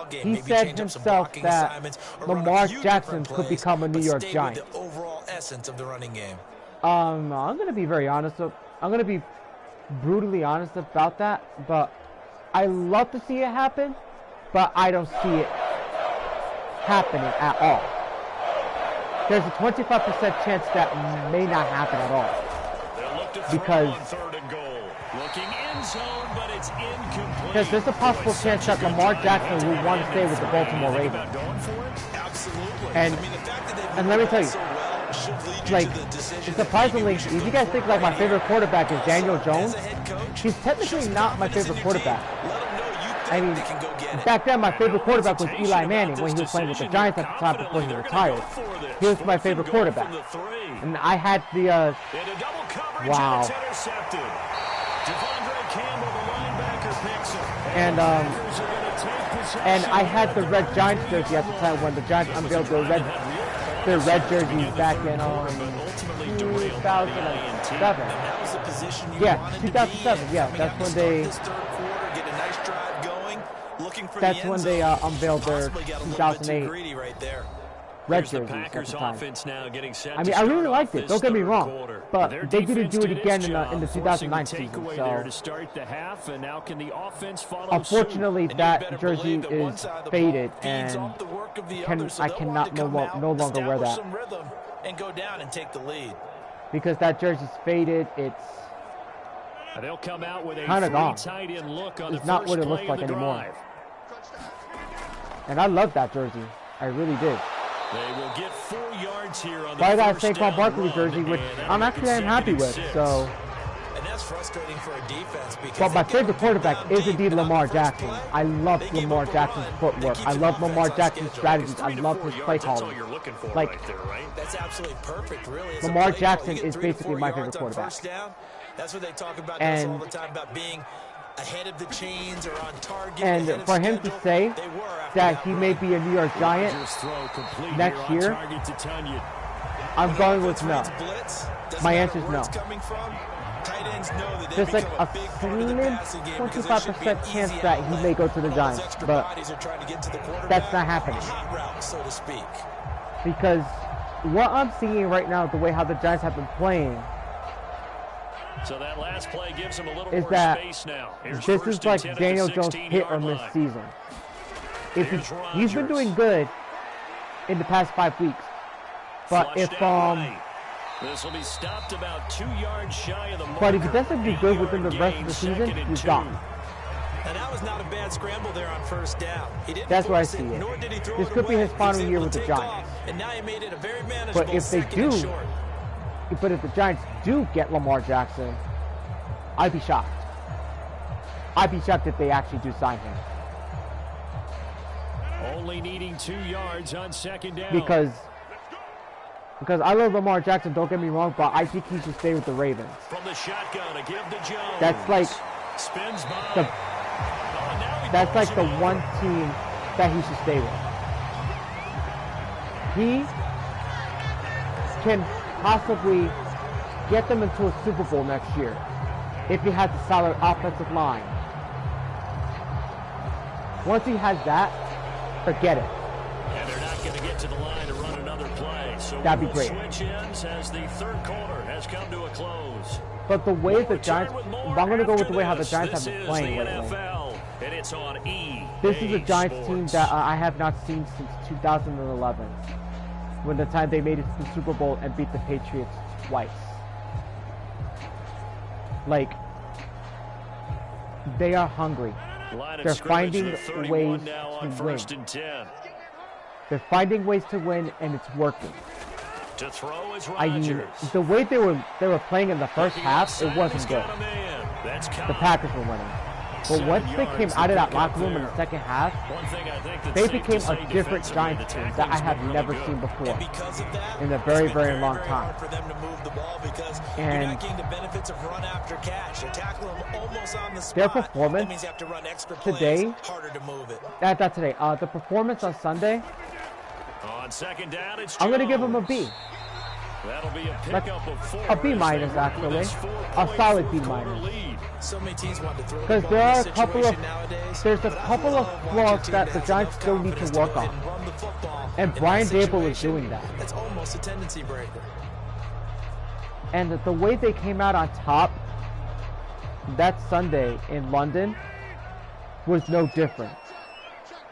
He said himself that Lamar Jackson could become a New York Giant. I'm gonna be very honest. I'm gonna be brutally honest about that, but I love to see it happen, but I don't see it happening at all. There's a 25% chance that may not happen at all, because there's a possible chance that Lamar Jackson will want to stay with the Baltimore Ravens. And let me tell you, like, surprisingly, if you guys think like my favorite quarterback is Daniel Jones, he's technically not my favorite quarterback. I mean, back then my favorite quarterback was Eli Manning when he was playing with the Giants at the time before he retired. He was my favorite quarterback. And I had the, wow. And I had the red Giants jersey at the time when the Giants unveiled their red jerseys back in 2007. Yeah, 2007. Yeah, that's when they unveiled their 2008 red jerseys at the time. I mean, I really liked it. Don't get me wrong, but they didn't do it again in the 2009 season. So unfortunately, that jersey is faded, and I cannot no longer wear that. And go down and take the lead. Because that jersey's faded, it's kind of gone. It's not what it looks like anymore. And I love that jersey. I really did. They will get 4 yards here on the but I got a Saquon Barkley jersey, which I'm happy with. So. And that's frustrating for a defense because but my favorite quarterback is indeed Lamar Jackson. I love Lamar Jackson's footwork. I love Lamar Jackson's strategies. I love his play calling. Like, that's absolutely perfect, really. Lamar Jackson is basically my favorite quarterback. That's what they talk about all the time, about being ahead of the chains or on target. And for him to say that he may be a New York Giant next year, I'm going with no. My answer is no. There's like a slim 25% chance that he may go to the Giants, but that's not happening. Because what I'm seeing right now, the way how the Giants have been playing, so that last play gives him a little is more that space now. This is like Daniel Jones' hit or miss season. If he's been doing good in the past 5 weeks, but if this will be stopped about 2 yards shy of the mark. But if he doesn't do good within the rest of the season, he's gone. And that was not a bad scramble there on first down. That's where I see it. This could be his final year with the Giants. And now he made it a very manageable. But if they do, but if the Giants do get Lamar Jackson, I'd be shocked. I'd be shocked if they actually do sign him. Only needing 2 yards on second down. Because I love Lamar Jackson, don't get me wrong, but I think he should stay with the Ravens. From the shotgun to give to Jones. That's like the one team that he should stay with. He can possibly get them into a Super Bowl next year if he has a solid offensive line. Once he has that, forget it. And they're not going to get to the line to run another play. So that'd be great. Switch ends as the third quarter has come to a close. But the way the Giants, I'm going to go with the way how the Giants have been playing lately. NFL, and it's on EA This is a Giants Sports. team that I have not seen since 2011, when the time they made it to the Super Bowl and beat the Patriots twice. Like, they are hungry. They're finding ways to win. They're finding ways to win, and it's working. To throw is I mean, the way they were playing in the first half, it wasn't good. The Packers were winning. But once they came out of that locker room in the second half, they became a different Giants team that I have never seen before in a very, very long time. And their performance today, not today, the performance on Sunday, on second down, it's I'm going to give them a B. That'll be a pickup of 4. A B minus, actually. A solid B minus. So many teams want to throw because there are a couple of flaws that the Giants still need to work on, and Brian Dable is doing that. That's almost a tendency breaker. And the way they came out on top that Sunday in London was no different.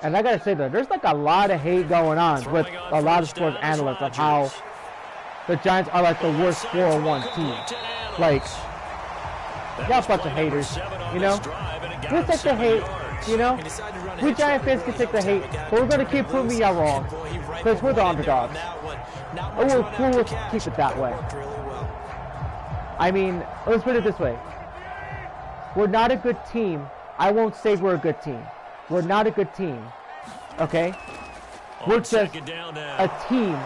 And I gotta say that there's like a lot of hate going on with a lot of sports analysts of how the Giants are like the worst 4-1 team. Like, y'all a bunch of haters, you know? We'll take the hate, you know? We Giant fans can take the hate, but we're gonna keep proving y'all wrong, because we're the underdogs. And we'll keep it that way. I mean, let's put it this way. We're not a good team. I won't say we're a good team. We're not a good team, okay? We're just a team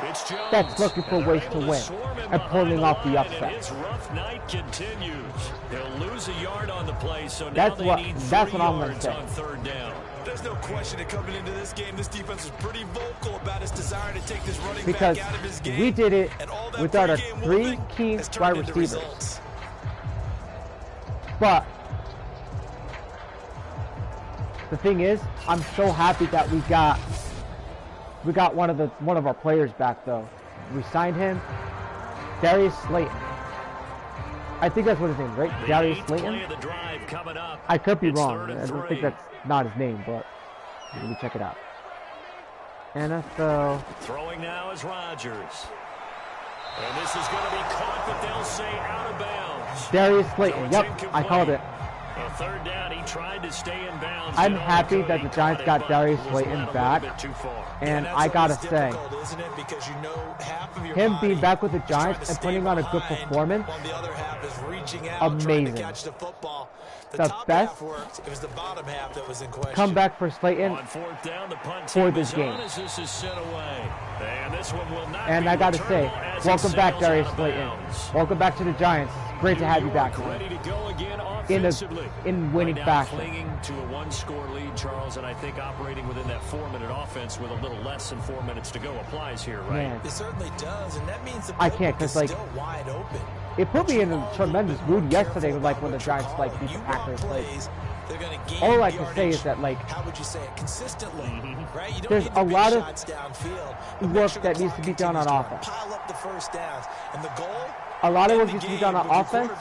that's looking for ways to win and pulling off the upset. His rough night continues. He'll lose a yard on the play, so now That's they what need I'm going to say. on third down. There's no question that coming into this game, this defense was pretty vocal about its desire to take this running because back out of his game. we did it without our pregame 3 whooping key has turned wide into receivers. results. But the thing is, I'm so happy that we got one of our players back though. We signed him, Darius Slayton. I think that's what his name is, right? Darius Slayton. I could be wrong. I don't think that's not his name, but let me check it out. NFL. Throwing now is Rodgers. And this is going to be caught, but they'll say out of bounds. Darius Slayton. Yep, I called it. A third down, he tried to stay in bounds. I'm happy that the Giants got Darius Slayton back, and I gotta say, him being back with the Giants and putting on a good performance, amazing. The best comeback for Slayton for this game. And I gotta say, welcome back, Darius Slayton. Welcome back to the Giants. Great to have you back here. In winning fashion. Clinging to a one-score lead, Charles, and I think operating within that 4-minute offense with a little less than 4 minutes to go applies here, right? Man. It certainly does, and that means the I can't, because like, wide open. It put me in a tremendous mood yesterday, like when the Giants like beat the Packers. Like, all I can say is that like, how would you say it? Consistently, right? You don't there's need a the lot big of shots downfield, work that needs to be done on offense. Pile up the first downs, and the goal. A lot of work needs to be done on offense,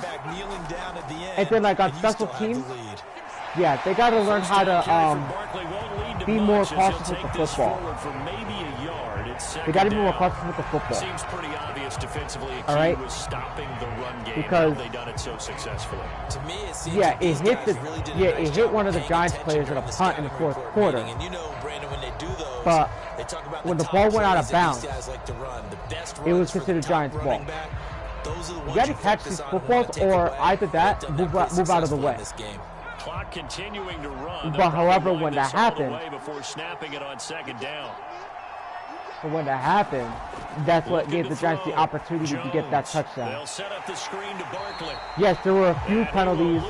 and then like on special teams, yeah, they got to learn how to be more cautious with the football. They got to be more cautious with the football. Seems pretty obvious defensively. All right, stopping the run game. because they've done it so successfully. To me, it seems it hit one of the Giants players in a punt in the fourth quarter. And you know, Brandon, when they do those, but they talk about when the ball went out of bounds, it was considered Giants' ball. You got to catch these footballs, or either that, move out of the way. Clock continuing to run. But however, when that happened, before snapping it on second down. But when that happened, that's what gave the Giants the opportunity to get that touchdown. They'll set up the screen to Barkley. Yes, there were a few penalties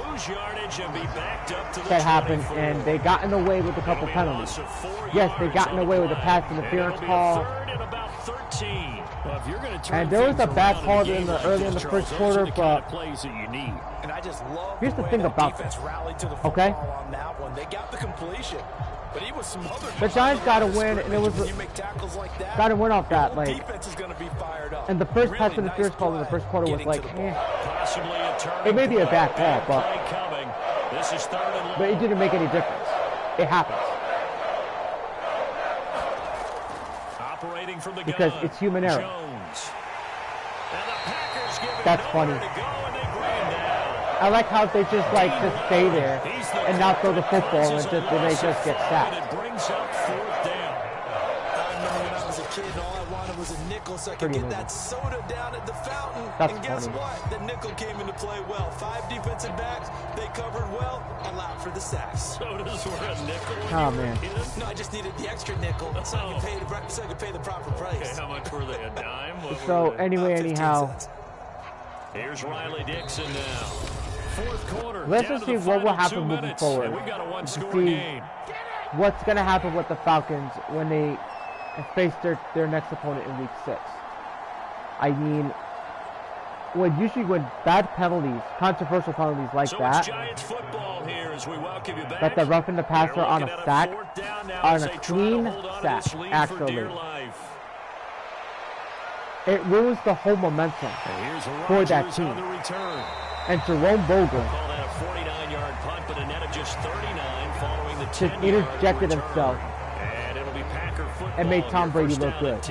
that happened, and they got in the way with a couple penalties. Yes, they got in the way with the pass interference call. If you're going to turn And there was a bad call early in the first quarter, but plays that you need. And I just love here's the thing about this. Okay? On that one. They got the completion. But he was smothered. The Giants got to win, and it was got to win off that. Like, defense is going to be fired up. and the first pass interference call in the first quarter was like, it may be a bad call, but it didn't make any difference. It happens. Operating from the because gun, it's human error. Jones. And the Packers give it That's funny. I like how they just stay there and not throw the football and they just get sacked. It brings up fourth down. I remember when I was a kid and all I wanted was a nickel so I could get that soda down at the fountain. And guess what? The nickel came into play well. 5 defensive backs, they covered well, allowed for the sacks. Sodas were a nickel. Oh man. No, I just needed the extra nickel so I could pay the proper price. Okay, how much were they? A dime? So anyway, anyhow. Here's Riley Dixon now. Fourth quarter. Let's just see what will happen moving forward. We got a one-score see game. What's going to happen with the Falcons when they face their next opponent in Week 6. I mean, when bad penalties, controversial penalties like that, that the roughing the passer on a sack, on a clean sack, actually, it ruins the whole momentum for that team. And Jerome Boger just interjected himself and made Tom Brady look good.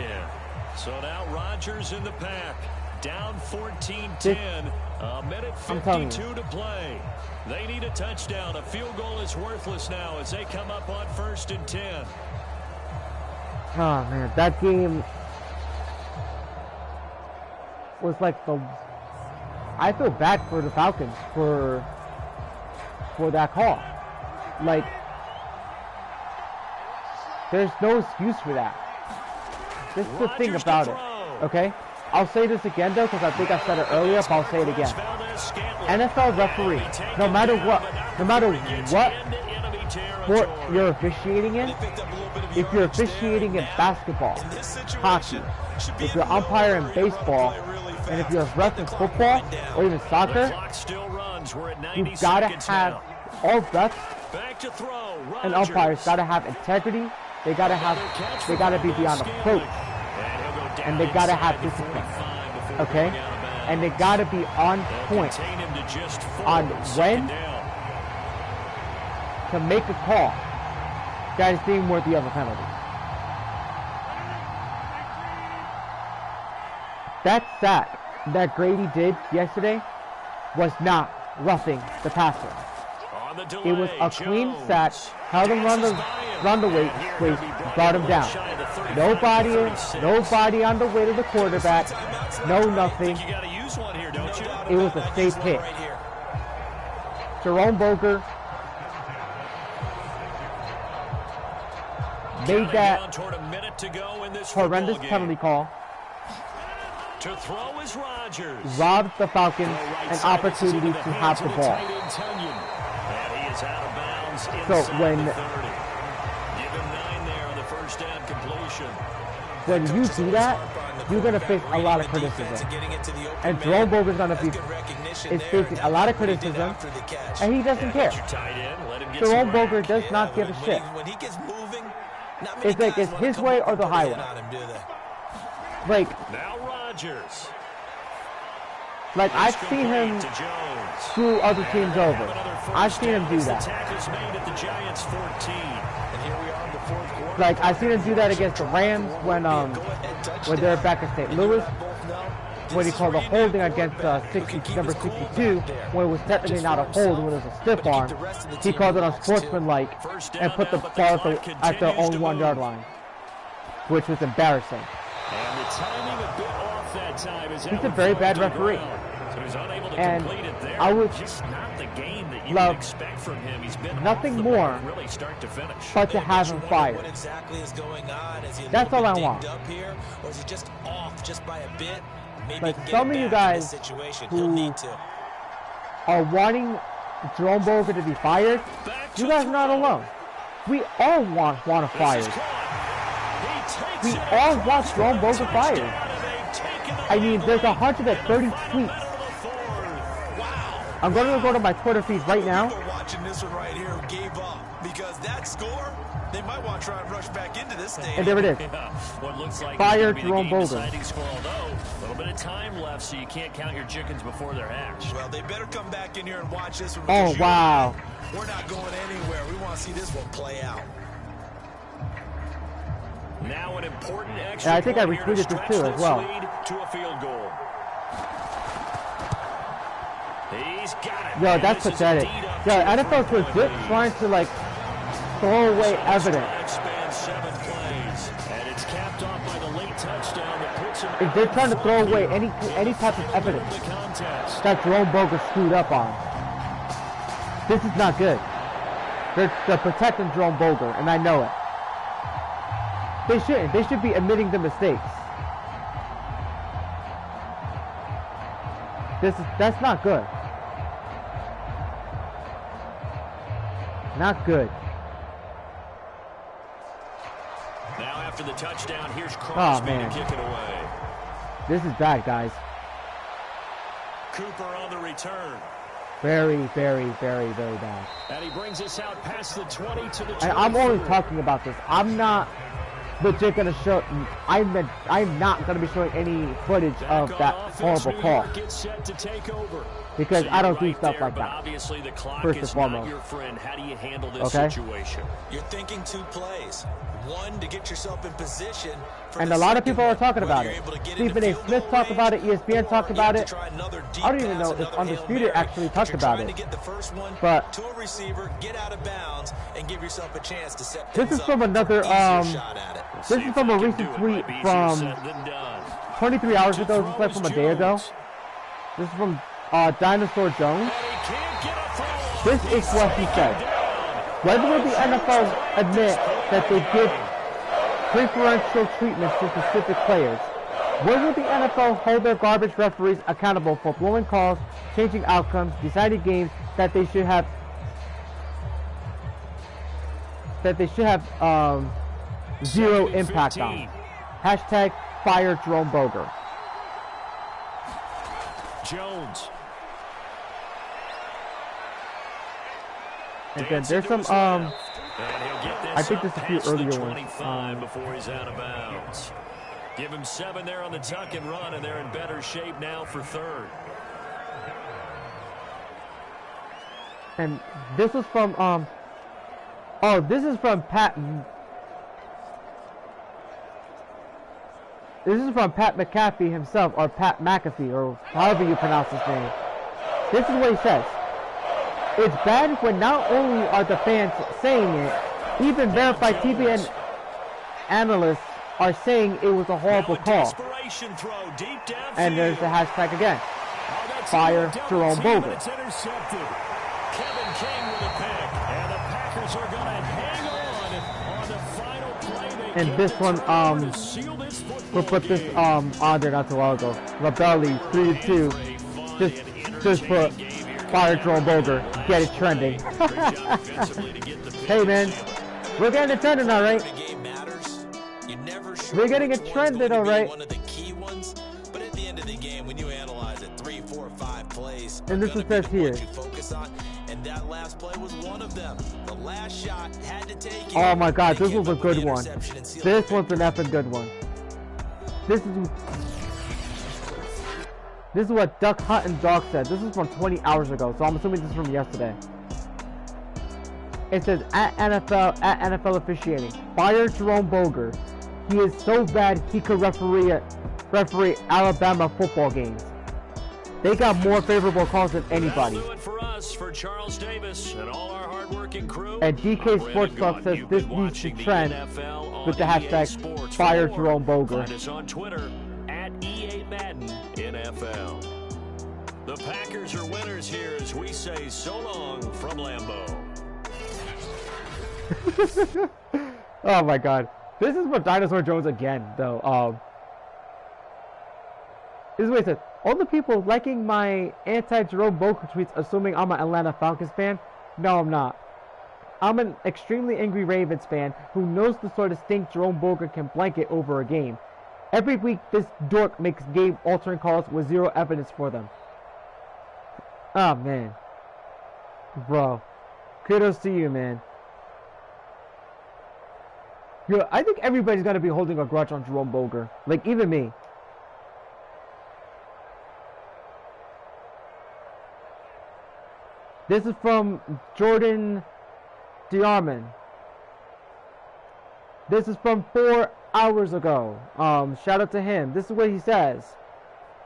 So now Rodgers in the pack, down 14-10, a minute 52 to play. They need a touchdown. A field goal is worthless now as they come up on 1st and 10. Oh man, that game was like I feel bad for the Falcons for that call. Like, there's no excuse for that. This is the thing about it, okay? I'll say this again, though, because I think I said it earlier, but I'll say it again. NFL referee, no matter what sport you're officiating in, if you're officiating in basketball, hockey, if you're umpire in baseball, and if you're a ref in football or even soccer, you've got to have all refs and umpires got to have integrity. They got to be beyond approach, and they got to have discipline. Okay, and they got to be on point on when to make a call that is being worthy of a penalty. That sack that Grady did yesterday was not roughing the passer. It was a clean sack, held him around the waist, brought him down. Nobody on the way to the quarterback. No nothing. It was a safe hit. Jerome Boger made that horrendous penalty call. To throw is Rodgers. Robbed the Falcons an opportunity to have the ball. And he is out of bounds. So when give him 9 there on the first down completion. When you do that, you're gonna face a lot of criticism. And Jerome Boger's gonna be facing a lot of criticism, and he doesn't care. Jerome Boger does not give a shit. It's like it's his way or the highway. Like, I've seen him screw other teams over. I've seen him do that. Like, I've seen him do that against the Rams when they're back in St. Louis. When he called a holding against number 62, when it was technically not a hold, when it was a stiff arm. He called it unsportsmanlike and put the ball at the own 1 yard line, which was embarrassing. And the timing a bit off that time. He's a very bad referee. So he's unable to and complete it there. I would just not the game that you love would expect from him. He's been nothing more really start to finish. but to have him fired. That's all I want. Or is he just off just by a bit? But some of you guys who are wanting Jerome Boger to be fired, you guys are not alone. We all want him fired. We all want Jerome Boger fired. I mean, there's 130 tweets. Wow. I'm going to go to my Twitter feed right now. People watching this one right here gave up because that score, they might want to try and rush back into this stadium. And there it is. What looks like Fire Jerome Boger. Although a little bit of time left, so you can't count your chickens before they're hatched. Well, they better come back in here and watch this one. Oh, wow. We're not going anywhere. We want to see this one play out. Now an important extra And I think I point here retweeted to this too stretch as well. lead to a field goal. He's got it. Yo, And that's this is pathetic. indeed up Yo, to a NFL's 3-point legit lead. trying to, like, throw away evidence. Drive spans 7 plays, and it's capped off by the late touchdown that puts him If they're trying to throw away any type of evidence the contest. that Jerome Boger screwed up on. This is not good. They're protecting Jerome Boger, and I know it. They shouldn't. They should be admitting the mistakes. That's not good. Not good. Now after the touchdown, here's Crosby man. to kick it away. This is bad, guys. Cooper on the return. Very, very, very, very bad. And he brings us out past the 20 to the 24. And I'm only talking about this. I'm not legit gonna show. I'm not gonna be showing any footage of that horrible call Gets set to take over. because So I don't you're do stuff there, like but that. Obviously, the clock First and is foremost. not your friend. How do you handle this Okay. situation? You're thinking 2 plays. One, to get yourself in position. For And the a lot of second people are one, talking whether about you're it. able to get Stephen into A. field Smith goal talked about it. range, ESPN or talked you about have it. to try another deep I don't even pass, know if another Undisputed Hail Mary. actually talked You're about trying it. to get the first one But to a receiver, get out of bounds, and give yourself a chance to set this things is from up another, for an easier shot at it. this is from a recent tweet from 23 hours ago. This is like from a day ago. This is from Dinosaur Jones. This is what he said. When will the NFL admit that they give preferential treatment to specific players? When will the NFL hold their garbage referees accountable for blowing calls, changing outcomes, deciding games that they should have zero impact on? Hashtag fire Jerome Boger. Jones. And then there's some I think there's a few earlier ones. Before he's out of bounds. Give him 7 there on the tuck and run, and they're in better shape now for 3rd. And this was from this is from Pat. This is from Pat McAfee himself, or Pat McAfee, or however you pronounce his name. This is what he says. It's bad when not only are the fans saying it, even verified TV and analysts are saying it was a horrible call. And there's the hashtag again. Fire Jerome Boger. Kevin King with a pick, and the Packers are going to hang on the final play. And this one, we'll put this on there not too long ago. Labelli 3-2. Just put fire Jerome Boger. Get it trending. Hey man, we're getting it trending, all right. We're getting it trended, all right. One of the key ones, but at the end of the game, when you analyze it, 3, 4, 5 plays, and this is says here. you focus on, and that last play was one of them. The last shot had to take it. Oh my God, this was a good one. This was an effing good one. This is what Duck Hunt and Dog said. This is from 20 hours ago, so I'm assuming this is from yesterday. It says at NFL officiating, fire Jerome Boger. He is so bad he could referee Alabama football games. They got more favorable calls than anybody. That'll do it for us, for Charles Davis and all our hardworking crew. And DK Sports Talk says this needs to trend with the hashtag fire Jerome Boger. Find us on Twitter at EA Madden NFL. The Packers are winners here as we say so long from Lambeau. Oh my God. This is what Dinosaur Jones again, though. This is what he said. All the people liking my anti-Jerome Boger tweets assuming I'm an Atlanta Falcons fan. No, I'm not. I'm an extremely angry Ravens fan who knows the sort of stink Jerome Boger can blanket over a game. Every week, this dork makes game-altering calls with zero evidence for them. Oh, man. Bro. Kudos to you, man. Yo, I think everybody's gonna be holding a grudge on Jerome Boger. Like, even me. This is from Jordan Diarman. This is from 4 hours ago. Shout out to him. This is what he says.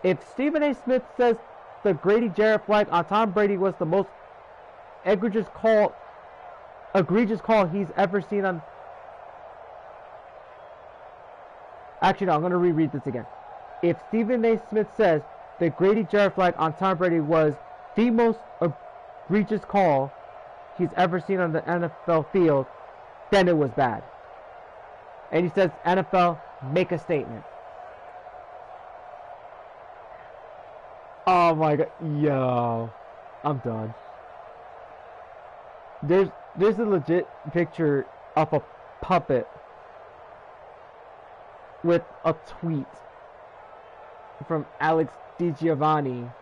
If Stephen A. Smith says the Grady Jarrett flag on Tom Brady was the most egregious call he's ever seen on... Actually, no, I'm going to reread this again. If Stephen A. Smith says the Grady Jarrett flag on Tom Brady was the most egregious call he's ever seen on the NFL field, then it was bad. And he says, NFL, make a statement. Oh my god. Yo. I'm done. There's a legit picture of a puppet with a tweet from Alex DiGiovanni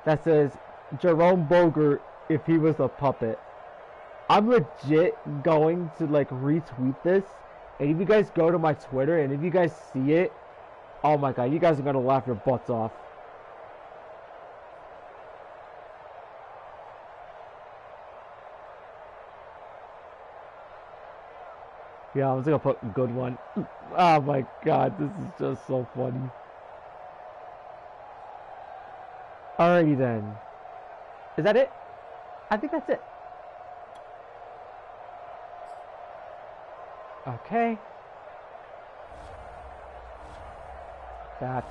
that says, Jerome Boger if he was a puppet. I'm legit going to like retweet this, and if you guys go to my Twitter and if you guys see it, oh my god, you guys are gonna laugh your butts off. Yeah, I'm just gonna put a good one. Oh my god, this is just so funny. Alrighty then. Is that it? I think that's it. Okay. That.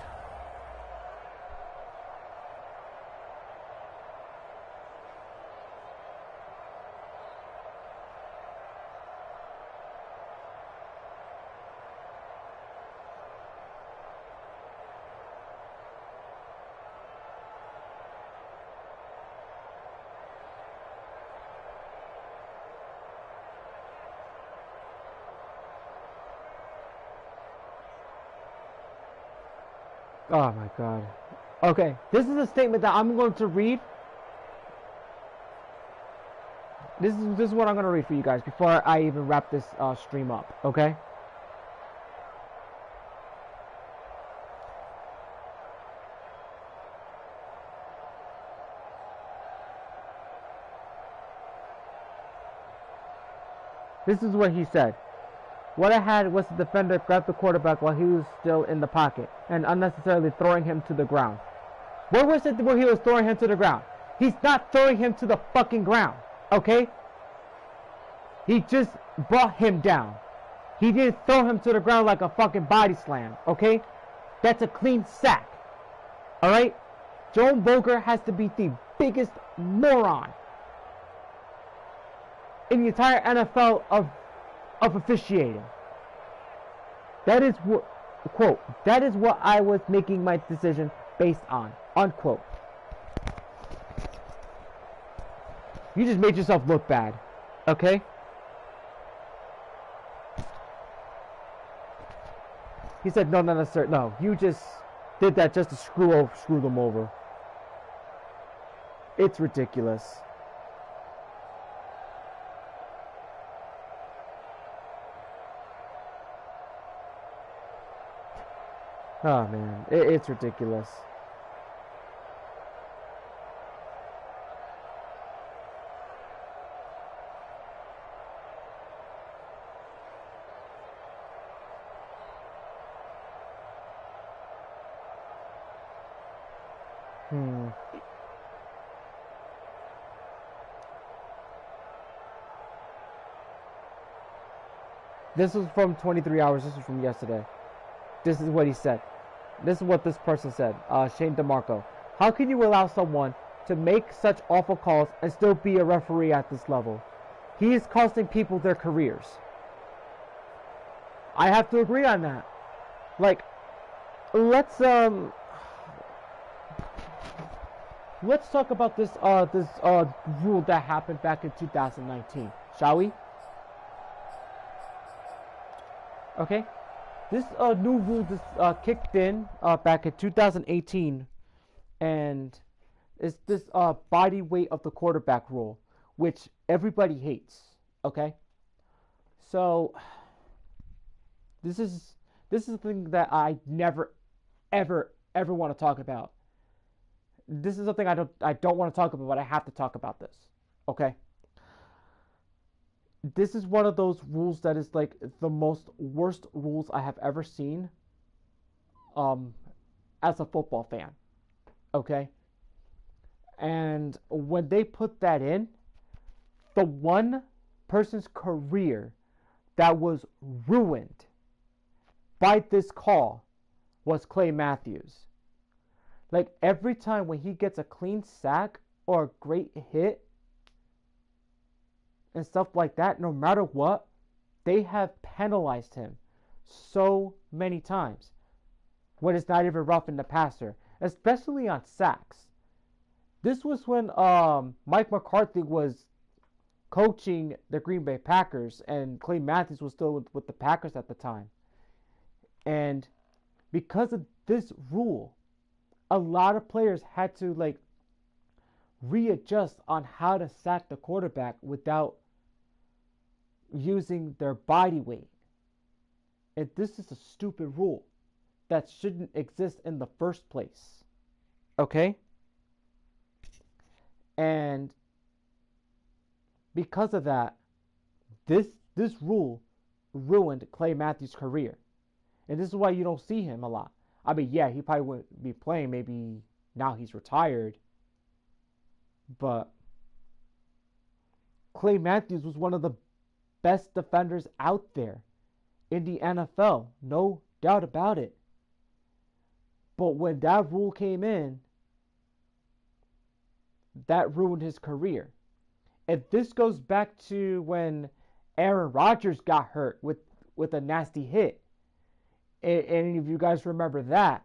Oh my god. Okay, this is a statement that I'm going to read. This is what I'm going to read for you guys before I even wrap this stream up, okay? This is what he said. What I had was the defender grab the quarterback while he was still in the pocket and unnecessarily throwing him to the ground. Where was it where he was throwing him to the ground? He's not throwing him to the fucking ground, okay? He just brought him down. He didn't throw him to the ground like a fucking body slam, okay? That's a clean sack, alright? Jerome Boger has to be the biggest moron in the entire NFL of officiating. That is what, quote, that is what I was making my decision based on, unquote. You just made yourself look bad, okay? He said, no, sir, no, you just did that just to screw them over. It's ridiculous. Oh man, it's ridiculous. This was from 23 hours. This was from yesterday. This is what he said. This is what this person said. Shane DeMarco. How can you allow someone to make such awful calls and still be a referee at this level? He is costing people their careers. I have to agree on that. Like, let's talk about this rule that happened back in 2019, shall we? Okay. This new rule just kicked in back in 2018, and it's this body weight of the quarterback rule, which everybody hates. Okay, so this is the thing that I never, ever want to talk about. This is something I don't want to talk about, but I have to talk about this. Okay. This is one of those rules that is like the most worst rules I have ever seen as a football fan. Okay? And when they put that in, the one person's career that was ruined by this call was Clay Matthews. Like every time when he gets a clean sack or a great hit and stuff like that, no matter what, they have penalized him so many times when it's not even roughing the passer, especially on sacks. This was when Mike McCarthy was coaching the Green Bay Packers and Clay Matthews was still with the Packers at the time. And because of this rule, a lot of players had to like readjust on how to sack the quarterback without using their body weight. And this is a stupid rule that shouldn't exist in the first place. Okay? And because of that, this rule ruined Clay Matthews' career. And this is why you don't see him a lot. I mean, yeah, he probably wouldn't be playing. Maybe now he's retired. But Clay Matthews was one of the best defenders out there in the NFL. No doubt about it. But when that rule came in, that ruined his career. And this goes back to when Aaron Rodgers got hurt with a nasty hit. And any of you guys remember that?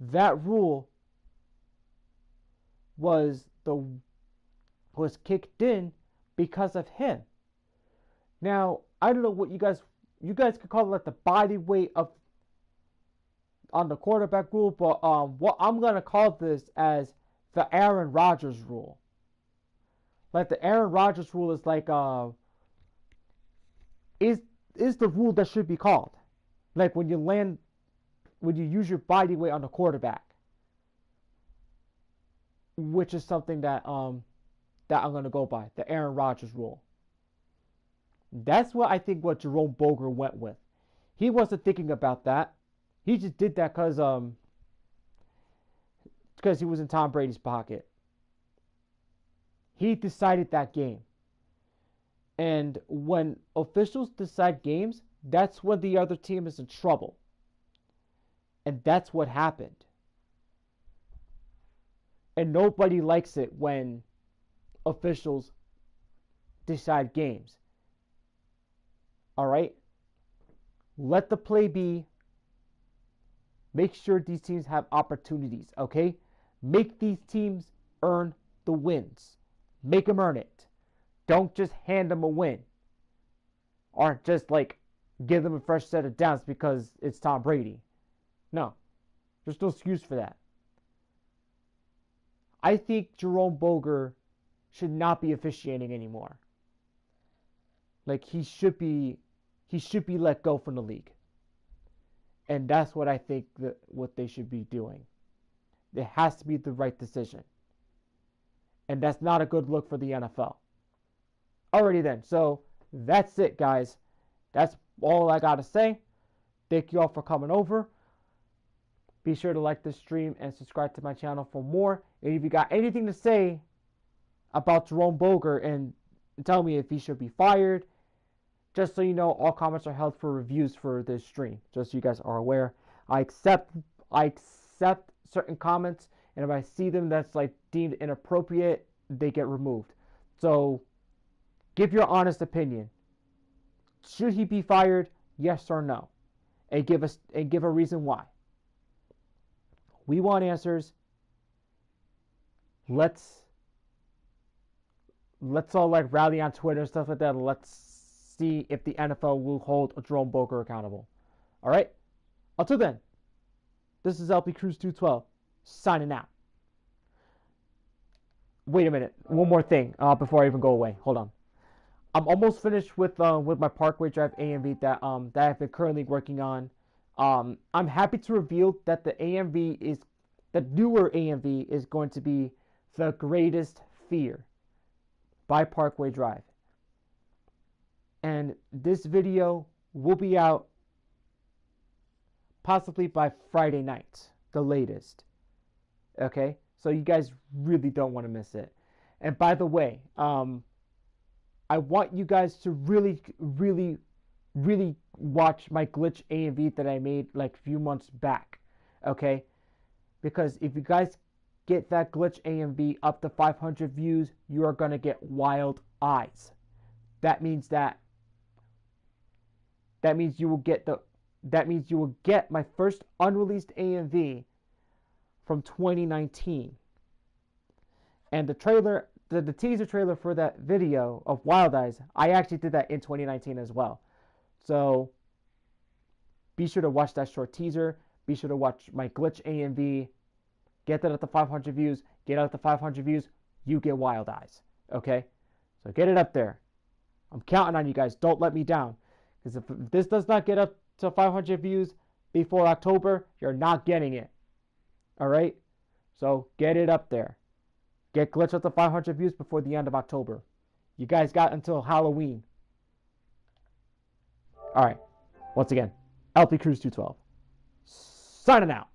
That rule was kicked in because of him. Now, I don't know what you guys could call it, like the body weight on the quarterback rule, but what I'm gonna call this as the Aaron Rodgers rule. Like the Aaron Rodgers rule is like is the rule that should be called. Like when you use your body weight on the quarterback, which is something that I'm gonna go by, the Aaron Rodgers rule. That's what I think what Jerome Boger went with. He wasn't thinking about that. He just did that because he was in Tom Brady's pocket. He decided that game. And when officials decide games, that's when the other team is in trouble. And that's what happened. And nobody likes it when officials decide games. All right? Let the play be. Make sure these teams have opportunities, okay? Make these teams earn the wins. Make them earn it. Don't just hand them a win. Or just like give them a fresh set of downs because it's Tom Brady. No. There's no excuse for that. I think Jerome Boger should not be officiating anymore. Like he should be let go from the league. And that's what I think what they should be doing. It has to be the right decision. And that's not a good look for the NFL. Alrighty then. So that's it, guys. That's all I got to say. Thank you all for coming over. Be sure to like this stream and subscribe to my channel for more. And if you got anything to say about Jerome Boger and tell me if he should be fired, just so you know, all comments are held for reviews for this stream. Just so you guys are aware. I accept certain comments, and if I see them that's like deemed inappropriate, they get removed. So give your honest opinion. Should he be fired? Yes or no? And give a reason why. We want answers. Let's all like rally on Twitter and stuff like that. Let's see if the NFL will hold Jerome Boger accountable. All right? Until then, this is Lpcruz212 signing out. Wait a minute. One more thing before I even go away. Hold on. I'm almost finished with my Parkway Drive AMV that I've been currently working on. I'm happy to reveal that the newer AMV is going to be The Greatest Fear by Parkway Drive. And this video will be out possibly by Friday night, the latest. Okay? So you guys really don't want to miss it. And by the way, I want you guys to really, really, really watch my glitch AMV that I made like a few months back. Okay? Because if you guys get that glitch AMV up to 500 views, you are going to get wild eyes. That means you will get my first unreleased AMV from 2019. And the trailer, the teaser trailer for that video of Wild Eyes, I actually did that in 2019 as well. So be sure to watch that short teaser. Be sure to watch my glitch AMV. Get that up to 500 views. Get out to 500 views, you get Wild Eyes. Okay? So get it up there. I'm counting on you guys. Don't let me down. Because if this does not get up to 500 views before October, you're not getting it. Alright? So get it up there. Get glitch up to 500 views before the end of October. You guys got until Halloween. Alright. Once again, Lpcruz212. Signing out.